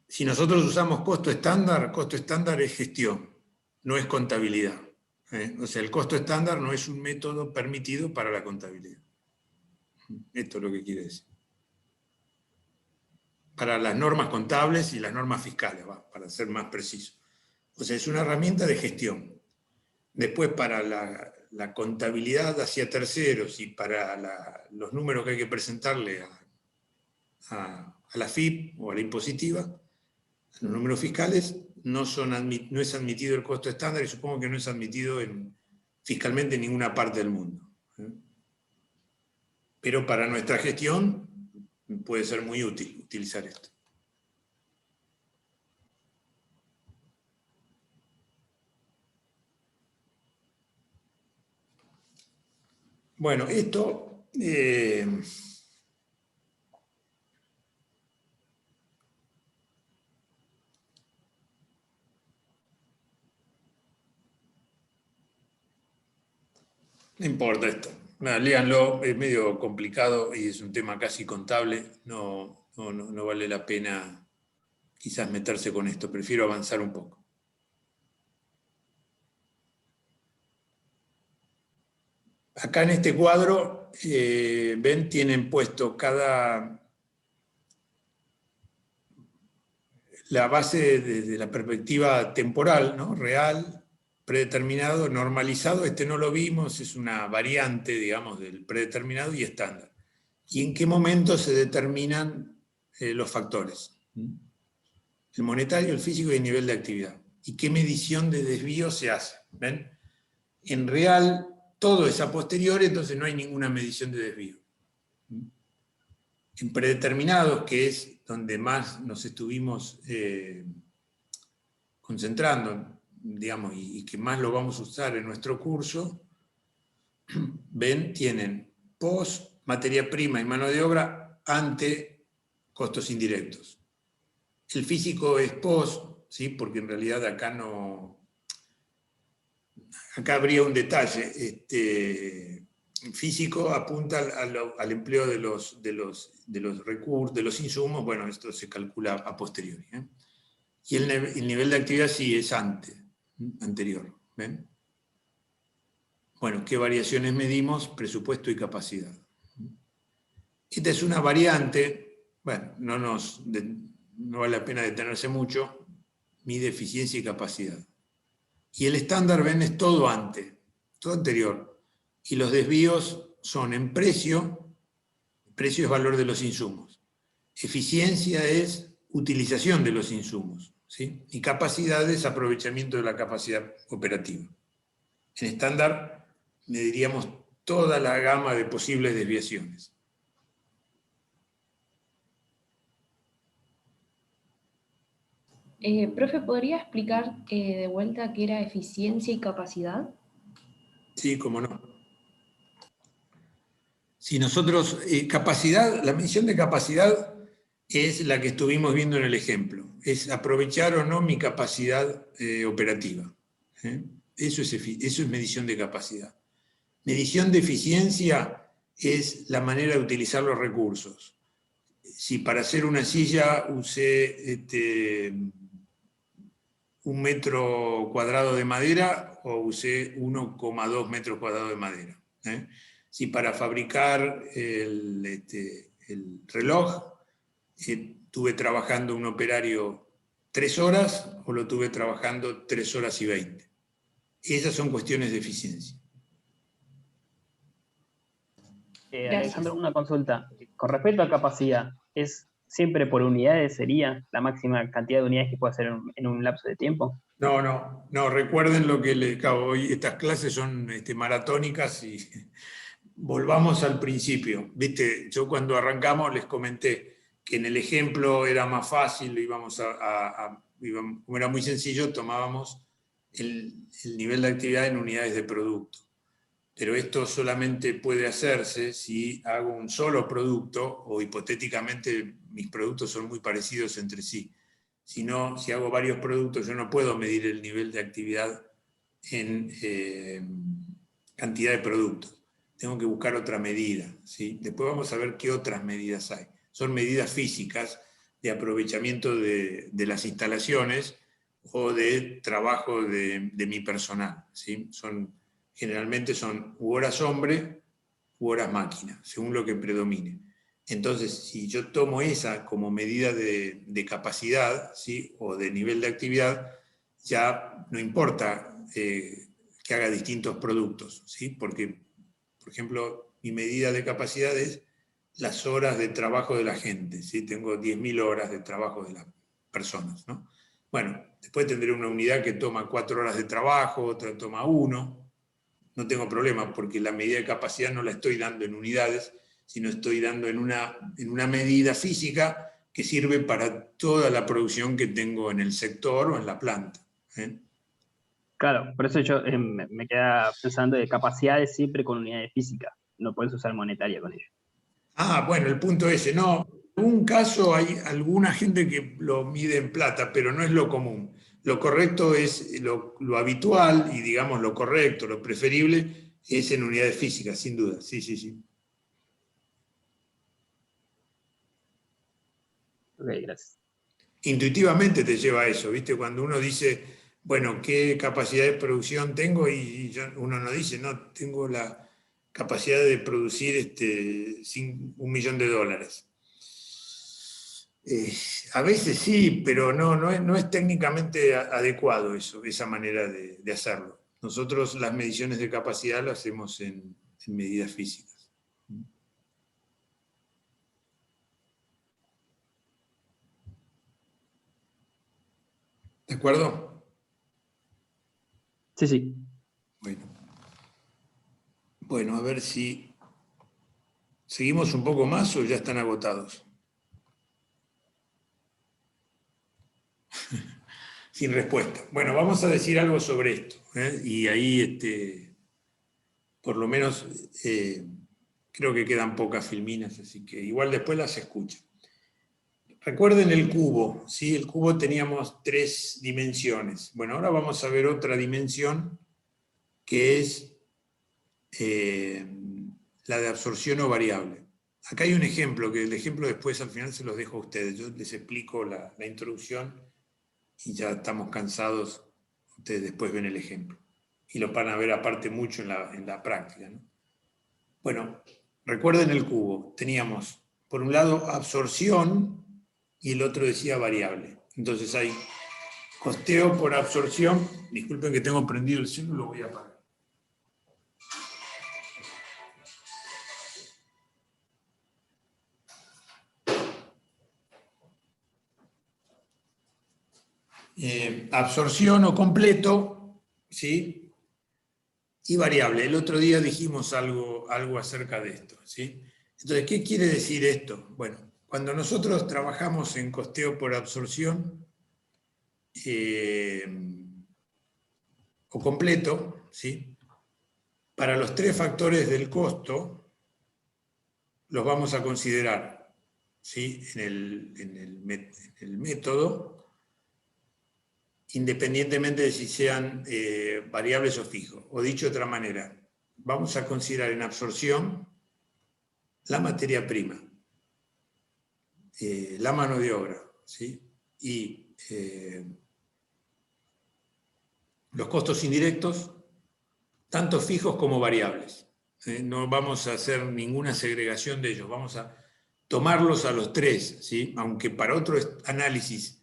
Si nosotros usamos costo estándar es gestión, no es contabilidad. O sea, el costo estándar no es un método permitido para la contabilidad. Esto es lo que quiere decir. Para las normas contables y las normas fiscales, para ser más preciso. O sea, es una herramienta de gestión. Después, para la contabilidad hacia terceros y para los números que hay que presentarle a la FIP o a la impositiva, los números fiscales, no es admitido el costo estándar y supongo que no es admitido fiscalmente en ninguna parte del mundo. Pero para nuestra gestión puede ser muy útil utilizar esto. Bueno, esto no importa esto. Léanlo, es medio complicado y es un tema casi contable. No vale la pena quizás meterse con esto. Prefiero avanzar un poco. Acá en este cuadro, ven, tienen puesto la base desde la perspectiva temporal, ¿no? Real, predeterminado, normalizado. Este no lo vimos, es una variante, digamos, del predeterminado y estándar. ¿Y en qué momento se determinan los factores? El monetario, el físico y el nivel de actividad. ¿Y qué medición de desvío se hace? ¿Ven? En real, todo es a posteriori, entonces no hay ninguna medición de desvío. En predeterminados, que es donde más nos estuvimos concentrando, digamos, y que más lo vamos a usar en nuestro curso, ven, tienen post, materia prima y mano de obra ante costos indirectos. El físico es post, ¿sí? Porque en realidad acá no... Acá habría un detalle. Físico apunta al empleo de los recursos, de los insumos. Bueno, esto se calcula a posteriori. Y el nivel de actividad sí es anterior. ¿Ven? Bueno, ¿qué variaciones medimos? Presupuesto y capacidad. Esta es una variante, bueno, no vale la pena detenerse mucho, mide eficiencia y capacidad. Y el estándar ven es todo anterior. Y los desvíos son en precio es valor de los insumos. Eficiencia es utilización de los insumos, ¿sí? Y capacidad es aprovechamiento de la capacidad operativa. En estándar mediríamos toda la gama de posibles desviaciones. Profe, ¿podría explicar de vuelta qué era eficiencia y capacidad? Sí, cómo no. Si nosotros, la medición de capacidad es la que estuvimos viendo en el ejemplo, es aprovechar o no mi capacidad operativa. Eso es medición de capacidad. Medición de eficiencia es la manera de utilizar los recursos. Si para hacer una silla usé 1 metro cuadrado de madera o usé 1,2 metros cuadrados de madera. Si para fabricar el reloj tuve trabajando un operario 3 horas o lo tuve trabajando 3 horas y 20. Esas son cuestiones de eficiencia. Alejandro, una consulta. Con respecto a capacidad, ¿es siempre por unidades sería la máxima cantidad de unidades que puede hacer en un lapso de tiempo? No, recuerden lo que les acabo. Hoy estas clases son maratónicas y volvamos al principio. ¿Viste? Yo cuando arrancamos les comenté que en el ejemplo era más fácil, como era muy sencillo, tomábamos el nivel de actividad en unidades de producto. Pero esto solamente puede hacerse si hago un solo producto, o hipotéticamente mis productos son muy parecidos entre sí. Si hago varios productos, yo no puedo medir el nivel de actividad en cantidad de productos. Tengo que buscar otra medida, ¿sí? Después vamos a ver qué otras medidas hay. Son medidas físicas de aprovechamiento de las instalaciones o de trabajo de mi personal, ¿sí? Generalmente son u horas hombre u horas máquina, según lo que predomine. Entonces, si yo tomo esa como medida de capacidad, ¿sí? O de nivel de actividad, ya no importa que haga distintos productos, ¿sí? Porque, por ejemplo, mi medida de capacidad es las horas de trabajo de la gente, ¿sí? Tengo 10.000 horas de trabajo de las personas, ¿no? Bueno, después tendré una unidad que toma 4 horas de trabajo, otra toma 1. No tengo problema, porque la medida de capacidad no la estoy dando en unidades, sino estoy dando en una medida física que sirve para toda la producción que tengo en el sector o en la planta. Claro, por eso yo me quedaba pensando de capacidades siempre con unidades físicas, no puedes usar monetaria con ello. Bueno, el punto ese, no. En algún caso hay alguna gente que lo mide en plata, pero no es lo común. Lo correcto es, lo habitual y digamos lo correcto, lo preferible es en unidades físicas, sin duda. Sí. Ok, gracias. Intuitivamente te lleva a eso, ¿viste? Cuando uno dice, bueno, ¿qué capacidad de producción tengo? Y uno no dice, no, tengo la capacidad de producir $1 millón. A veces sí, pero no es técnicamente adecuado esa manera de hacerlo. Nosotros las mediciones de capacidad las hacemos en medidas físicas. ¿De acuerdo? Sí. Bueno, a ver si seguimos un poco más o ya están agotados. Sin respuesta. Bueno, vamos a decir algo sobre esto. Y ahí, por lo menos, creo que quedan pocas filminas, así que igual después las escucho. Recuerden el cubo, ¿sí? El cubo teníamos 3 dimensiones. Bueno, ahora vamos a ver otra dimensión que es la de absorción o variable. Acá hay un ejemplo, que el ejemplo después al final se los dejo a ustedes. Yo les explico la introducción y ya estamos cansados, ustedes después ven el ejemplo. y lo van a ver aparte mucho en la práctica, ¿no? Bueno, recuerden el cubo, teníamos por un lado absorción y el otro decía variable. Entonces hay costeo por absorción. Disculpen que tengo prendido el celular, lo voy a apagar. Absorción o completo, ¿sí? Y variable. El otro día dijimos algo acerca de esto, ¿sí? Entonces, ¿qué quiere decir esto? Bueno, cuando nosotros trabajamos en costeo por absorción o completo, ¿sí? Para los 3 factores del costo los vamos a considerar, ¿sí? en el método, independientemente de si sean variables o fijos. O dicho de otra manera, vamos a considerar en absorción la materia prima, la mano de obra, ¿sí? Y los costos indirectos, tanto fijos como variables. No vamos a hacer ninguna segregación de ellos, vamos a tomarlos a los 3, ¿sí? Aunque para otro análisis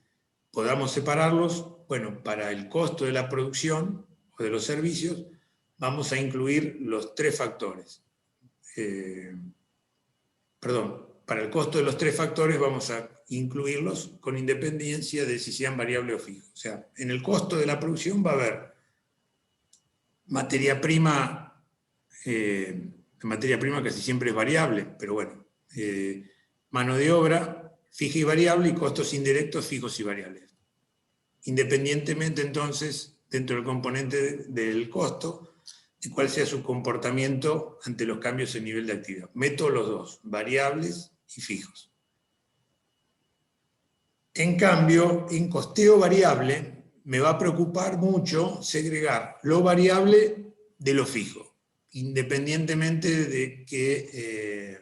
podamos separarlos, bueno, para el costo de la producción o de los servicios, vamos a incluir los 3 factores. Para el costo de los 3 factores vamos a incluirlos con independencia de si sean variable o fijo. O sea, en el costo de la producción va a haber materia prima casi siempre es variable, pero bueno, mano de obra fija y variable y costos indirectos fijos y variables. Independientemente entonces, dentro del componente del costo, de cuál sea su comportamiento ante los cambios en nivel de actividad. Meto los dos, variables y fijos. En cambio, en costeo variable, me va a preocupar mucho segregar lo variable de lo fijo, independientemente de que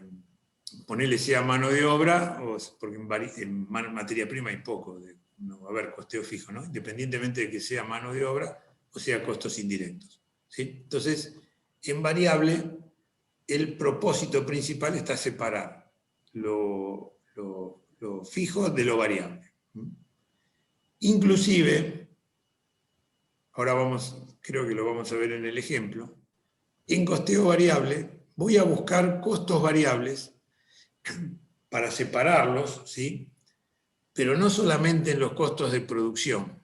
ponerle sea mano de obra, porque en materia prima hay poco, no va a haber costeo fijo, ¿no? Independientemente de que sea mano de obra o sea costos indirectos, ¿sí? Entonces, en variable, el propósito principal está separar lo fijo de lo variable. Inclusive, ahora creo que lo vamos a ver en el ejemplo, en costeo variable voy a buscar costos variables para separarlos, ¿sí? Pero no solamente en los costos de producción,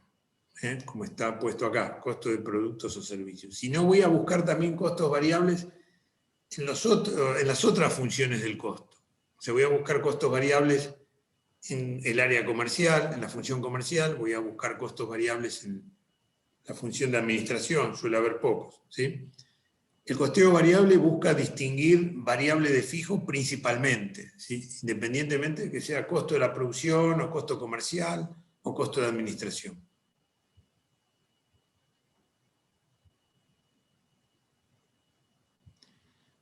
como está puesto acá, costos de productos o servicios, sino voy a buscar también costos variables en las otras funciones del costo. O sea, voy a buscar costos variables en el área comercial, en la función comercial, voy a buscar costos variables en la función de administración, suele haber pocos, ¿sí? El costeo variable busca distinguir variable de fijo principalmente, ¿sí? Independientemente de que sea costo de la producción, o costo comercial, o costo de administración.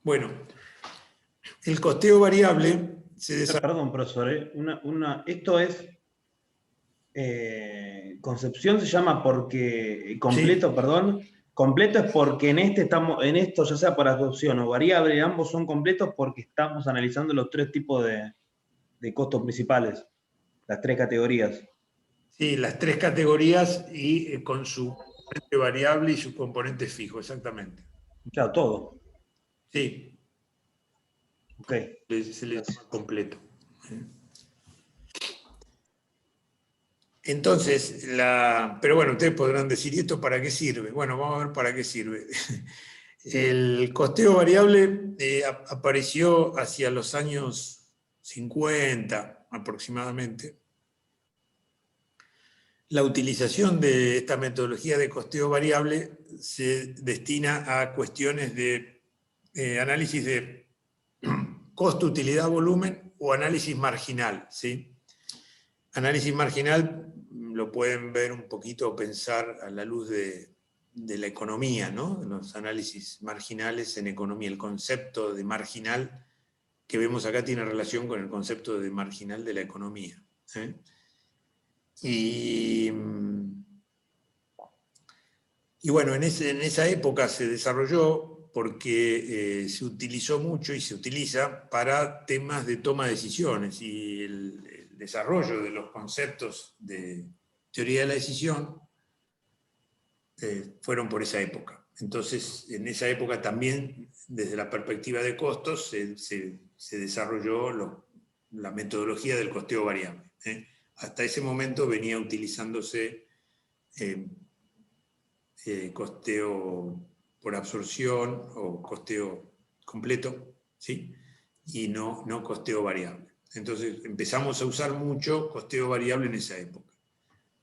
Bueno, el costeo variable se desarrolla... Perdón, profesor, esto es... Concepción se llama porque... Completo, sí. Perdón. Completo es porque en esto, ya sea para adopción o variable, ambos son completos porque estamos analizando los 3 tipos de costos principales, las 3 categorías. Sí, las 3 categorías y con su componente variable y su componente fijo, exactamente. Claro, todo. Sí. Ok. Se le llama completo. Entonces, pero bueno, ustedes podrán decir, ¿y esto para qué sirve? Bueno, vamos a ver para qué sirve. El costeo variable apareció hacia los años 50 aproximadamente. La utilización de esta metodología de costeo variable se destina a cuestiones de análisis de costo, utilidad, volumen o análisis marginal, ¿sí? Análisis marginal lo pueden ver un poquito o pensar a la luz de la economía, ¿no? Los análisis marginales en economía. El concepto de marginal que vemos acá tiene relación con el concepto de marginal de la economía, ¿eh? Y Y bueno, en esa época se desarrolló porque se utilizó mucho y se utiliza para temas de toma de decisiones, y el desarrollo de los conceptos de teoría de la decisión fueron por esa época. Entonces, en esa época también, desde la perspectiva de costos, se desarrolló la metodología del costeo variable. Hasta ese momento venía utilizándose costeo por absorción o costeo completo, ¿sí? Y no costeo variable. Entonces empezamos a usar mucho costeo variable en esa época.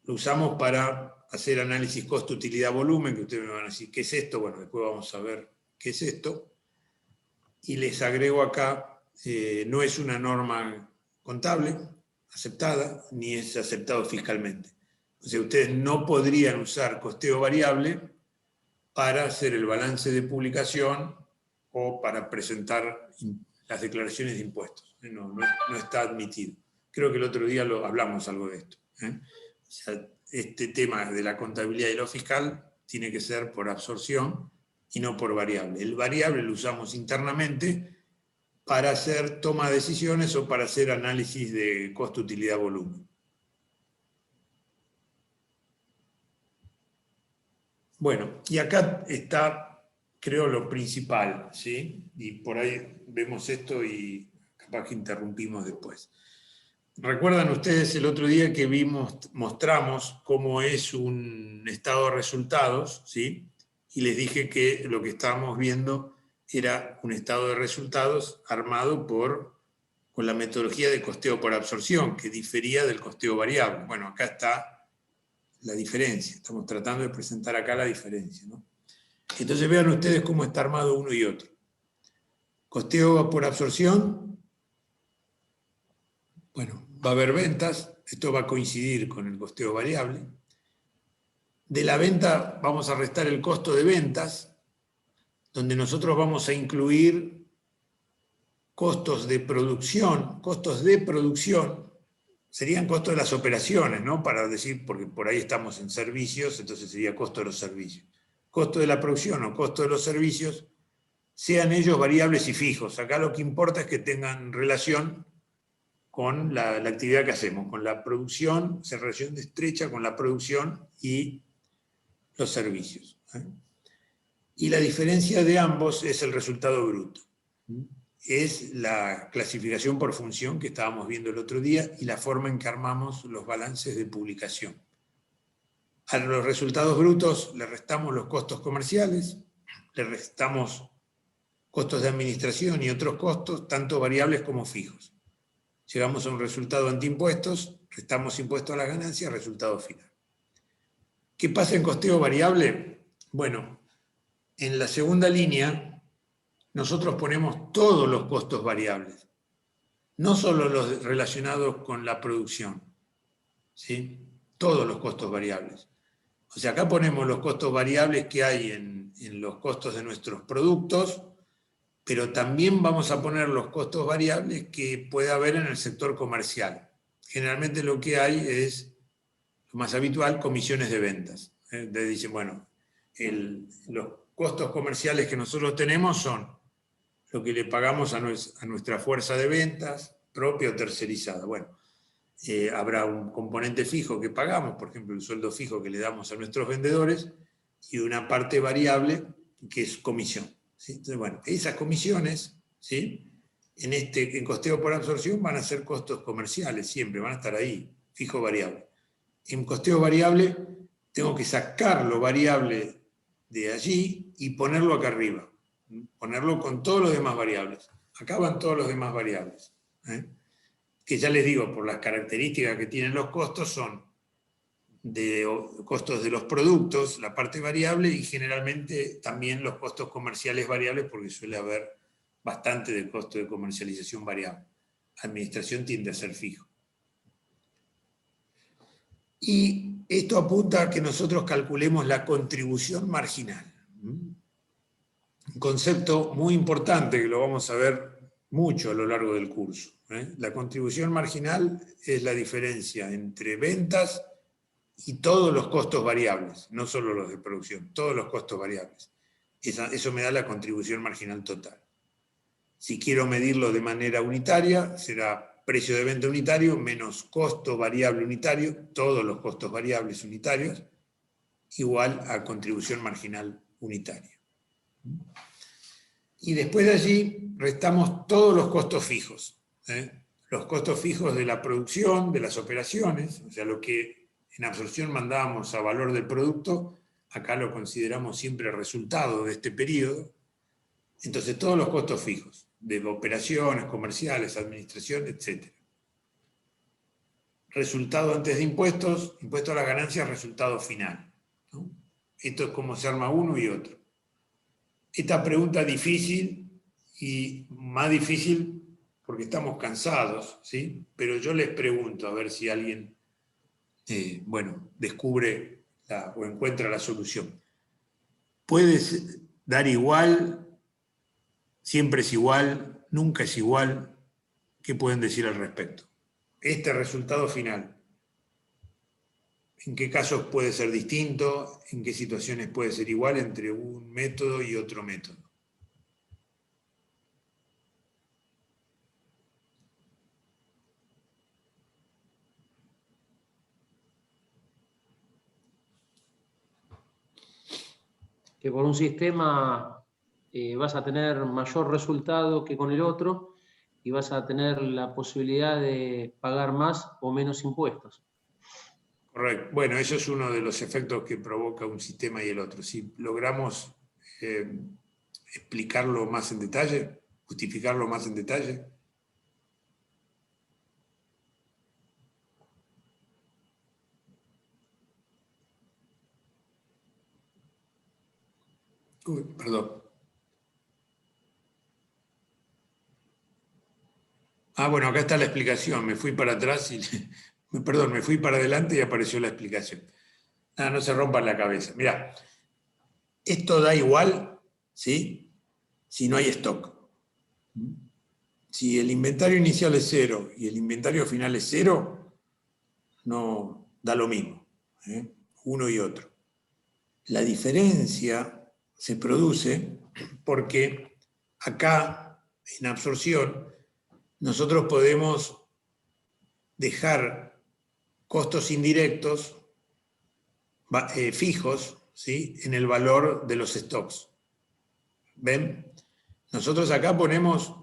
Lo usamos para hacer análisis costo-utilidad-volumen, que ustedes me van a decir, ¿qué es esto? Bueno, después vamos a ver qué es esto. Y les agrego acá, no es una norma contable aceptada, ni es aceptado fiscalmente. O sea, ustedes no podrían usar costeo variable para hacer el balance de publicación o para presentar las declaraciones de impuestos. No está admitido. Creo que el otro día hablamos algo de esto. O sea, este tema de la contabilidad y lo fiscal tiene que ser por absorción y no por variable. El variable lo usamos internamente para hacer toma de decisiones o para hacer análisis de costo-utilidad-volumen. Bueno, y acá está, creo, lo principal, ¿sí? Y por ahí vemos esto y capaz que interrumpimos después. ¿Recuerdan ustedes el otro día que mostramos cómo es un estado de resultados, ¿sí? Y les dije que lo que estábamos viendo era un estado de resultados armado con la metodología de costeo por absorción, que difería del costeo variable. Bueno, acá está la diferencia. Estamos tratando de presentar acá la diferencia, ¿no? Entonces vean ustedes cómo está armado uno y otro. Costeo por absorción. Bueno, va a haber ventas. Esto va a coincidir con el costeo variable. De la venta vamos a restar el costo de ventas, donde nosotros vamos a incluir costos de producción. Costos de producción serían costos de las operaciones, ¿no? Para decir, porque por ahí estamos en servicios, entonces sería costo de los servicios. Costo de la producción o costo de los servicios, sean ellos variables y fijos. Acá lo que importa es que tengan relación con la actividad que hacemos, con la producción, se relación estrecha con la producción y los servicios. Y la diferencia de ambos es el resultado bruto. Es la clasificación por función que estábamos viendo el otro día y la forma en que armamos los balances de publicación. A los resultados brutos le restamos los costos comerciales, le restamos costos de administración y otros costos, tanto variables como fijos. Llegamos a un resultado antiimpuestos, restamos impuestos a las ganancias, resultado final. ¿Qué pasa en costeo variable? Bueno, en la segunda línea nosotros ponemos todos los costos variables, no solo los relacionados con la producción, ¿sí? Todos los costos variables. O sea, acá ponemos los costos variables que hay en los costos de nuestros productos, pero también vamos a poner los costos variables que puede haber en el sector comercial. Generalmente lo que hay es, lo más habitual, comisiones de ventas. Entonces dicen, bueno, los costos comerciales que nosotros tenemos son lo que le pagamos a nuestra fuerza de ventas, propia o tercerizada. Bueno, habrá un componente fijo que pagamos, por ejemplo, el sueldo fijo que le damos a nuestros vendedores, y una parte variable que es comisión, ¿sí? Entonces, bueno, esas comisiones, ¿sí? En costeo por absorción van a ser costos comerciales, siempre van a estar ahí, fijo variable. En costeo variable tengo que sacar lo variable de allí y ponerlo acá arriba, ponerlo con todos los demás variables. Acá van todos los demás variables, que ya les digo, por las características que tienen los costos, son costos de los productos, la parte variable, y generalmente también los costos comerciales variables, porque suele haber bastante de costo de comercialización variable. Administración tiende a ser fijo. Y esto apunta a que nosotros calculemos la contribución marginal. Un concepto muy importante que lo vamos a ver mucho a lo largo del curso. La contribución marginal es la diferencia entre ventas y todos los costos variables, no solo los de producción, todos los costos variables. Eso me da la contribución marginal total. Si quiero medirlo de manera unitaria, será precio de venta unitario menos costo variable unitario, todos los costos variables unitarios, igual a contribución marginal unitaria. Y después de allí restamos todos los costos fijos. Los costos fijos de la producción, de las operaciones, o sea, lo que en absorción mandábamos a valor del producto, acá lo consideramos siempre resultado de este periodo. Entonces todos los costos fijos, de operaciones, comerciales, administración, etc. Resultado antes de impuestos, impuesto a la ganancia, resultado final, ¿no? Esto es como se arma uno y otro. Esta pregunta difícil, y más difícil porque estamos cansados, ¿sí? Pero yo les pregunto a ver si alguien descubre o encuentra la solución. ¿Puede dar igual? ¿Siempre es igual? ¿Nunca es igual? ¿Qué pueden decir al respecto? Este resultado final, ¿en qué casos puede ser distinto? ¿En qué situaciones puede ser igual entre un método y otro método? Que por un sistema vas a tener mayor resultado que con el otro y vas a tener la posibilidad de pagar más o menos impuestos. Correcto. Bueno, eso es uno de los efectos que provoca un sistema y el otro. Si logramos explicarlo más en detalle, justificarlo más en detalle. Uy, perdón. Bueno, acá está la explicación. Me fui para atrás y... Perdón, me fui para adelante y apareció la explicación. No se rompan la cabeza. Mirá, esto da igual, ¿sí? Si no hay stock. Si el inventario inicial es 0 y el inventario final es 0, no da lo mismo, uno y otro. La diferencia se produce porque acá, en absorción, nosotros podemos dejar costos indirectos fijos, ¿sí? En el valor de los stocks. ¿Ven? Nosotros acá ponemos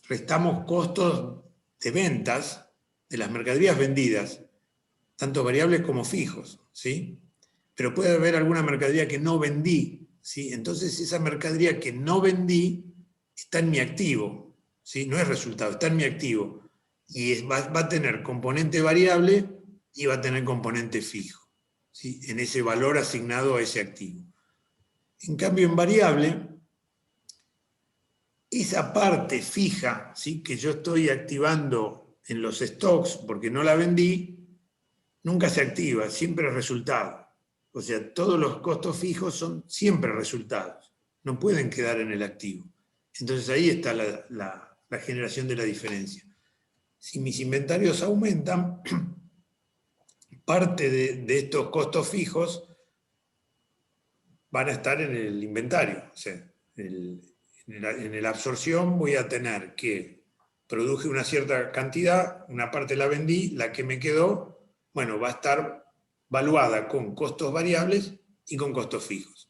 restamos costos de ventas de las mercaderías vendidas, tanto variables como fijos, ¿sí? Pero puede haber alguna mercadería que no vendí, ¿sí? Entonces esa mercadería que no vendí está en mi activo, ¿sí? No es resultado, está en mi activo. Y va a tener componente variable y va a tener componente fijo, ¿sí? En ese valor asignado a ese activo. En cambio, en variable, esa parte fija, ¿sí? Que yo estoy activando en los stocks porque no la vendí, nunca se activa, siempre es resultado. O sea, todos los costos fijos son siempre resultados, no pueden quedar en el activo. Entonces ahí está la generación de la diferencia. Si mis inventarios aumentan, parte de estos costos fijos van a estar en el inventario. O sea, en la absorción voy a tener que produje una cierta cantidad, una parte la vendí, la que me quedó, bueno, va a estar valuada con costos variables y con costos fijos.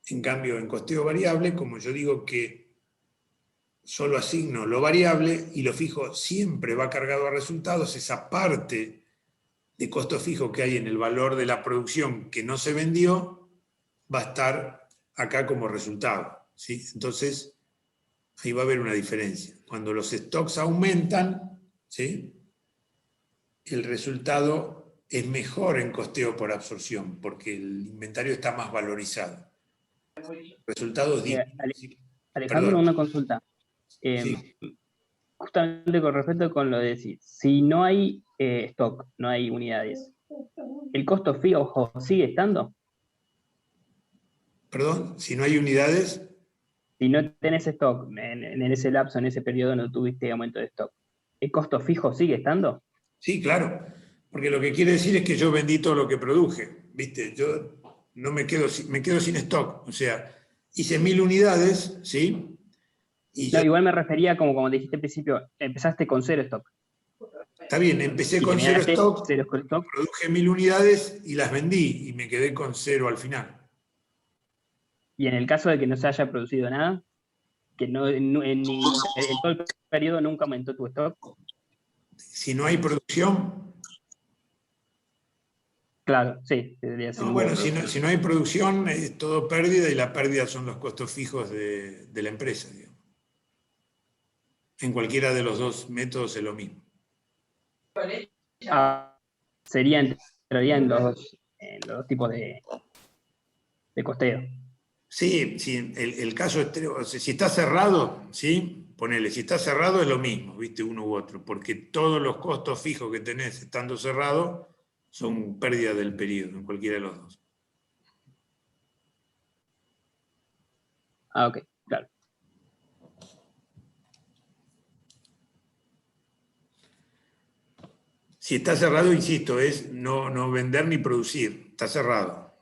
En cambio, en costeo variable, como yo digo que solo asigno lo variable y lo fijo siempre va cargado a resultados, esa parte de costo fijo que hay en el valor de la producción que no se vendió va a estar acá como resultado, ¿sí? Entonces, ahí va a haber una diferencia. Cuando los stocks aumentan, ¿sí? El resultado es mejor en costeo por absorción, porque el inventario está más valorizado. Resultados Alejandro, Perdón. una consulta. Sí. Justamente con respecto con lo de decir, si no hay stock, no hay unidades, ¿el costo fijo sigue estando? Perdón, si no hay unidades. Si no tenés stock en ese lapso, en ese periodo no tuviste aumento de stock, ¿el costo fijo sigue estando? Sí, claro, Porque lo que quiere decir es que yo vendí todo lo que produje, ¿viste? Yo no me quedo sin stock, o sea, hice 1000 unidades, ¿sí? Y no, igual me refería como dijiste al principio, empezaste con 0 stock. Está bien, empecé con 0 stock, produje 1000 unidades y las vendí y me quedé con 0 al final. Y en el caso de que no se haya producido nada, que no, en todo el periodo nunca aumentó tu stock. Si no hay producción... Claro, sí. No, bueno, si no hay producción es todo pérdida y la pérdida son los costos fijos de la empresa, digamos. En cualquiera de los dos métodos es lo mismo. Entrarían los dos tipos de costeo. Sí, el caso extremo, o sea, si está cerrado, ¿sí? Ponele, si está cerrado es lo mismo, ¿viste? Uno u otro, porque todos los costos fijos que tenés estando cerrado son pérdida del periodo, en cualquiera de los dos. Ah, ok, claro. Si está cerrado, insisto, es no vender ni producir, está cerrado.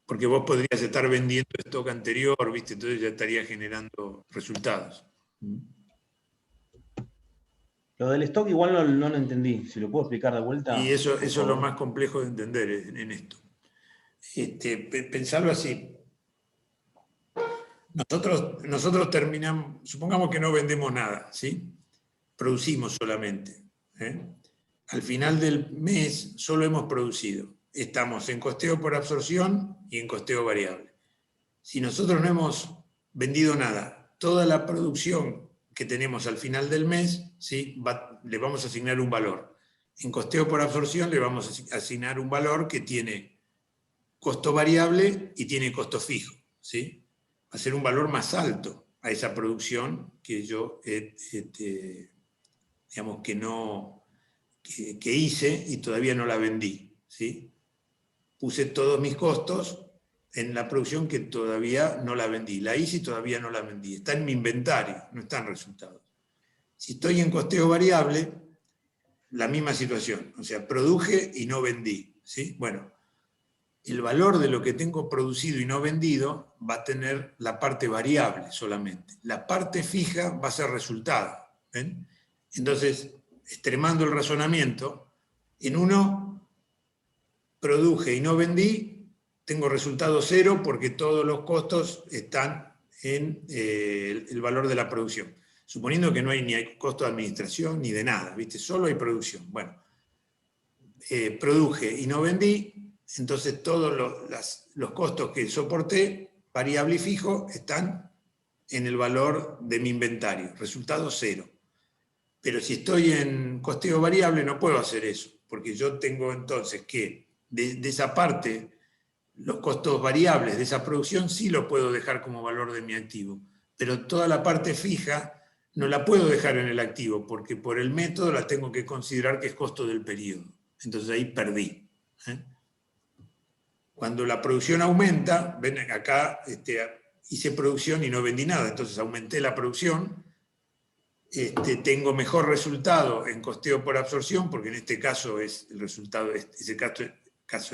Porque vos podrías estar vendiendo stock anterior, ¿viste? Entonces ya estaría generando resultados. Lo del stock igual no lo entendí. Si lo puedo explicar de vuelta. Y eso es lo más complejo de entender en esto. Pensarlo así. Nosotros terminamos, supongamos que no vendemos nada, ¿sí? Producimos solamente. Al final del mes solo hemos producido. Estamos en costeo por absorción y en costeo variable. Si nosotros no hemos vendido nada, toda la producción que tenemos al final del mes, ¿sí? Le vamos a asignar un valor. En costeo por absorción le vamos a asignar un valor que tiene costo variable y tiene costo fijo, ¿sí? Va a ser un valor más alto a esa producción que yo, digamos, que hice y todavía no la vendí, ¿sí? Puse todos mis costos en la producción que todavía no la vendí. La hice y todavía no la vendí. Está en mi inventario, no está en resultados. Si estoy en costeo variable, la misma situación. O sea, produje y no vendí, ¿sí? Bueno, el valor de lo que tengo producido y no vendido va a tener la parte variable solamente. La parte fija va a ser resultado, ¿ven? Entonces, extremando el razonamiento, en uno produje y no vendí, tengo resultado 0 porque todos los costos están en el valor de la producción. Suponiendo que no hay ni costo de administración ni de nada, ¿viste? Solo hay producción. Bueno, produje y no vendí, entonces todos los costos que soporté, variable y fijo, están en el valor de mi inventario, resultado 0. Pero si estoy en costeo variable no puedo hacer eso, porque yo tengo entonces que de esa parte, los costos variables de esa producción sí los puedo dejar como valor de mi activo, pero toda la parte fija no la puedo dejar en el activo, porque por el método la tengo que considerar que es costo del periodo. Entonces ahí perdí. Cuando la producción aumenta, ven acá, hice producción y no vendí nada, entonces aumenté la producción, tengo mejor resultado en costeo por absorción, porque en este caso es el resultado, ese caso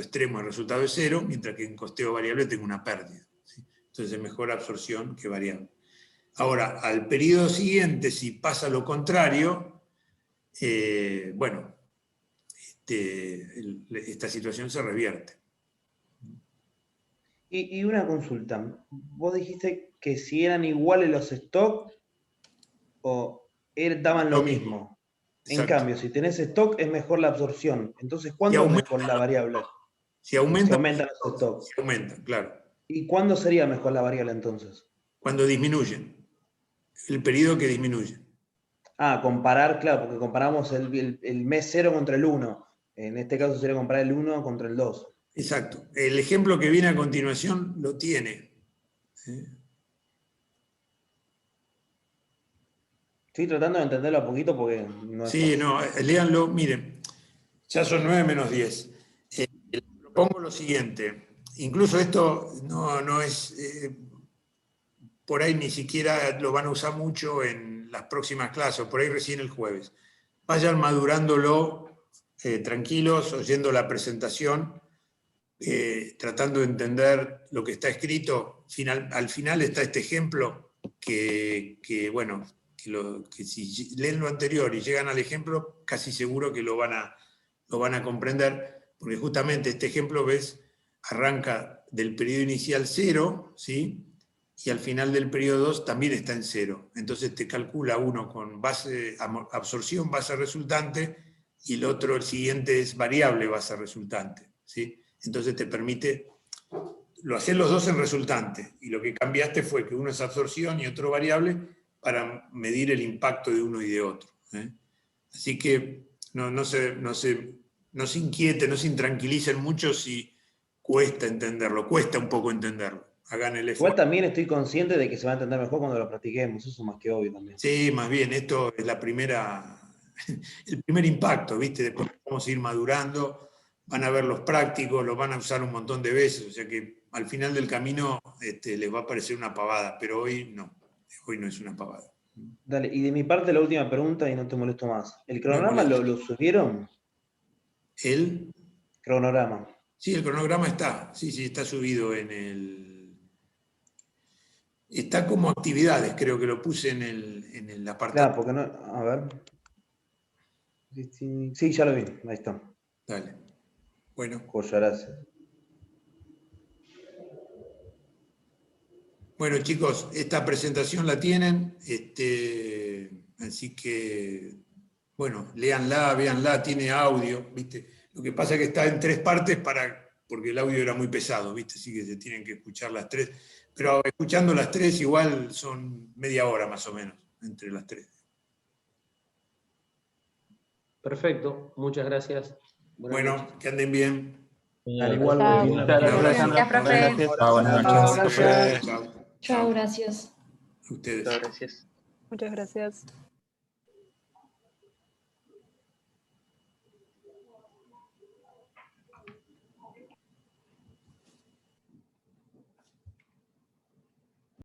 extremo el resultado es 0, mientras que en costeo variable tengo una pérdida, ¿sí? Entonces es mejor absorción que variable. Ahora, al periodo siguiente, si pasa lo contrario, bueno, esta situación se revierte. Y una consulta. Vos dijiste que si eran iguales los stocks o daban lo mismo. En cambio, si tenés stock es mejor la absorción. Entonces, ¿cuándo es mejor la variable? Si aumentan los stocks. Si aumentan, claro. ¿Y cuándo sería mejor la variable entonces? Cuando disminuyen. El periodo que disminuye. Ah, comparar, claro, porque comparamos el mes 0 contra el 1. En este caso sería comparar el 1 contra el 2. Exacto. El ejemplo que viene a continuación lo tiene. Estoy tratando de entenderlo a poquito porque no es Sí, fácil. no, léanlo, miren. Ya son 9 menos 10. Propongo lo siguiente. Incluso esto no es... por ahí ni siquiera lo van a usar mucho en las próximas clases, por ahí recién el jueves. vayan madurándolo tranquilos, oyendo la presentación, tratando de entender lo que está escrito. Al final está este ejemplo que si leen lo anterior y llegan al ejemplo, casi seguro que lo van a comprender, porque justamente este ejemplo, ves, arranca del periodo inicial 0, ¿sí? Y al final del periodo 2 también está en 0. Entonces te calcula uno con absorción, base resultante, y el otro, el siguiente, es variable base resultante, ¿sí? Entonces te permite, lo hacés los dos en resultante, y lo que cambiaste fue que uno es absorción y otro variable para medir el impacto de uno y de otro. Así que no se inquieten, no se intranquilicen mucho si cuesta entenderlo, cuesta un poco entenderlo. Hagan el esfuerzo. Igual también estoy consciente de que se va a entender mejor cuando lo practiquemos, eso más que obvio también. Sí, más bien, esto es el primer impacto, ¿viste? Después vamos a ir madurando, van a ver los prácticos, los van a usar un montón de veces, o sea que al final del camino les va a parecer una pavada, pero hoy no es una pavada. Dale, y de mi parte la última pregunta y no te molesto más. ¿El cronograma lo subieron? ¿El? Cronograma. Sí, el cronograma está, sí, está subido en el... Está como actividades, creo que lo puse en el apartado. Claro, porque no, a ver. Sí, ya lo vi, ahí está. Dale. Bueno. Joya, gracias. Bueno, chicos, esta presentación la tienen, así que, bueno, léanla, véanla, tiene audio, ¿viste? Lo que pasa es que está en 3 partes porque el audio era muy pesado, ¿viste? Así que se tienen que escuchar las 3. Pero escuchando las 3 igual son media hora más o menos, entre las 3. Perfecto, muchas gracias. Bueno, noches. Que anden bien. Al igual, gracias, profe. Buenas noches. Chao, gracias. A ustedes. Gracias. Muchas gracias.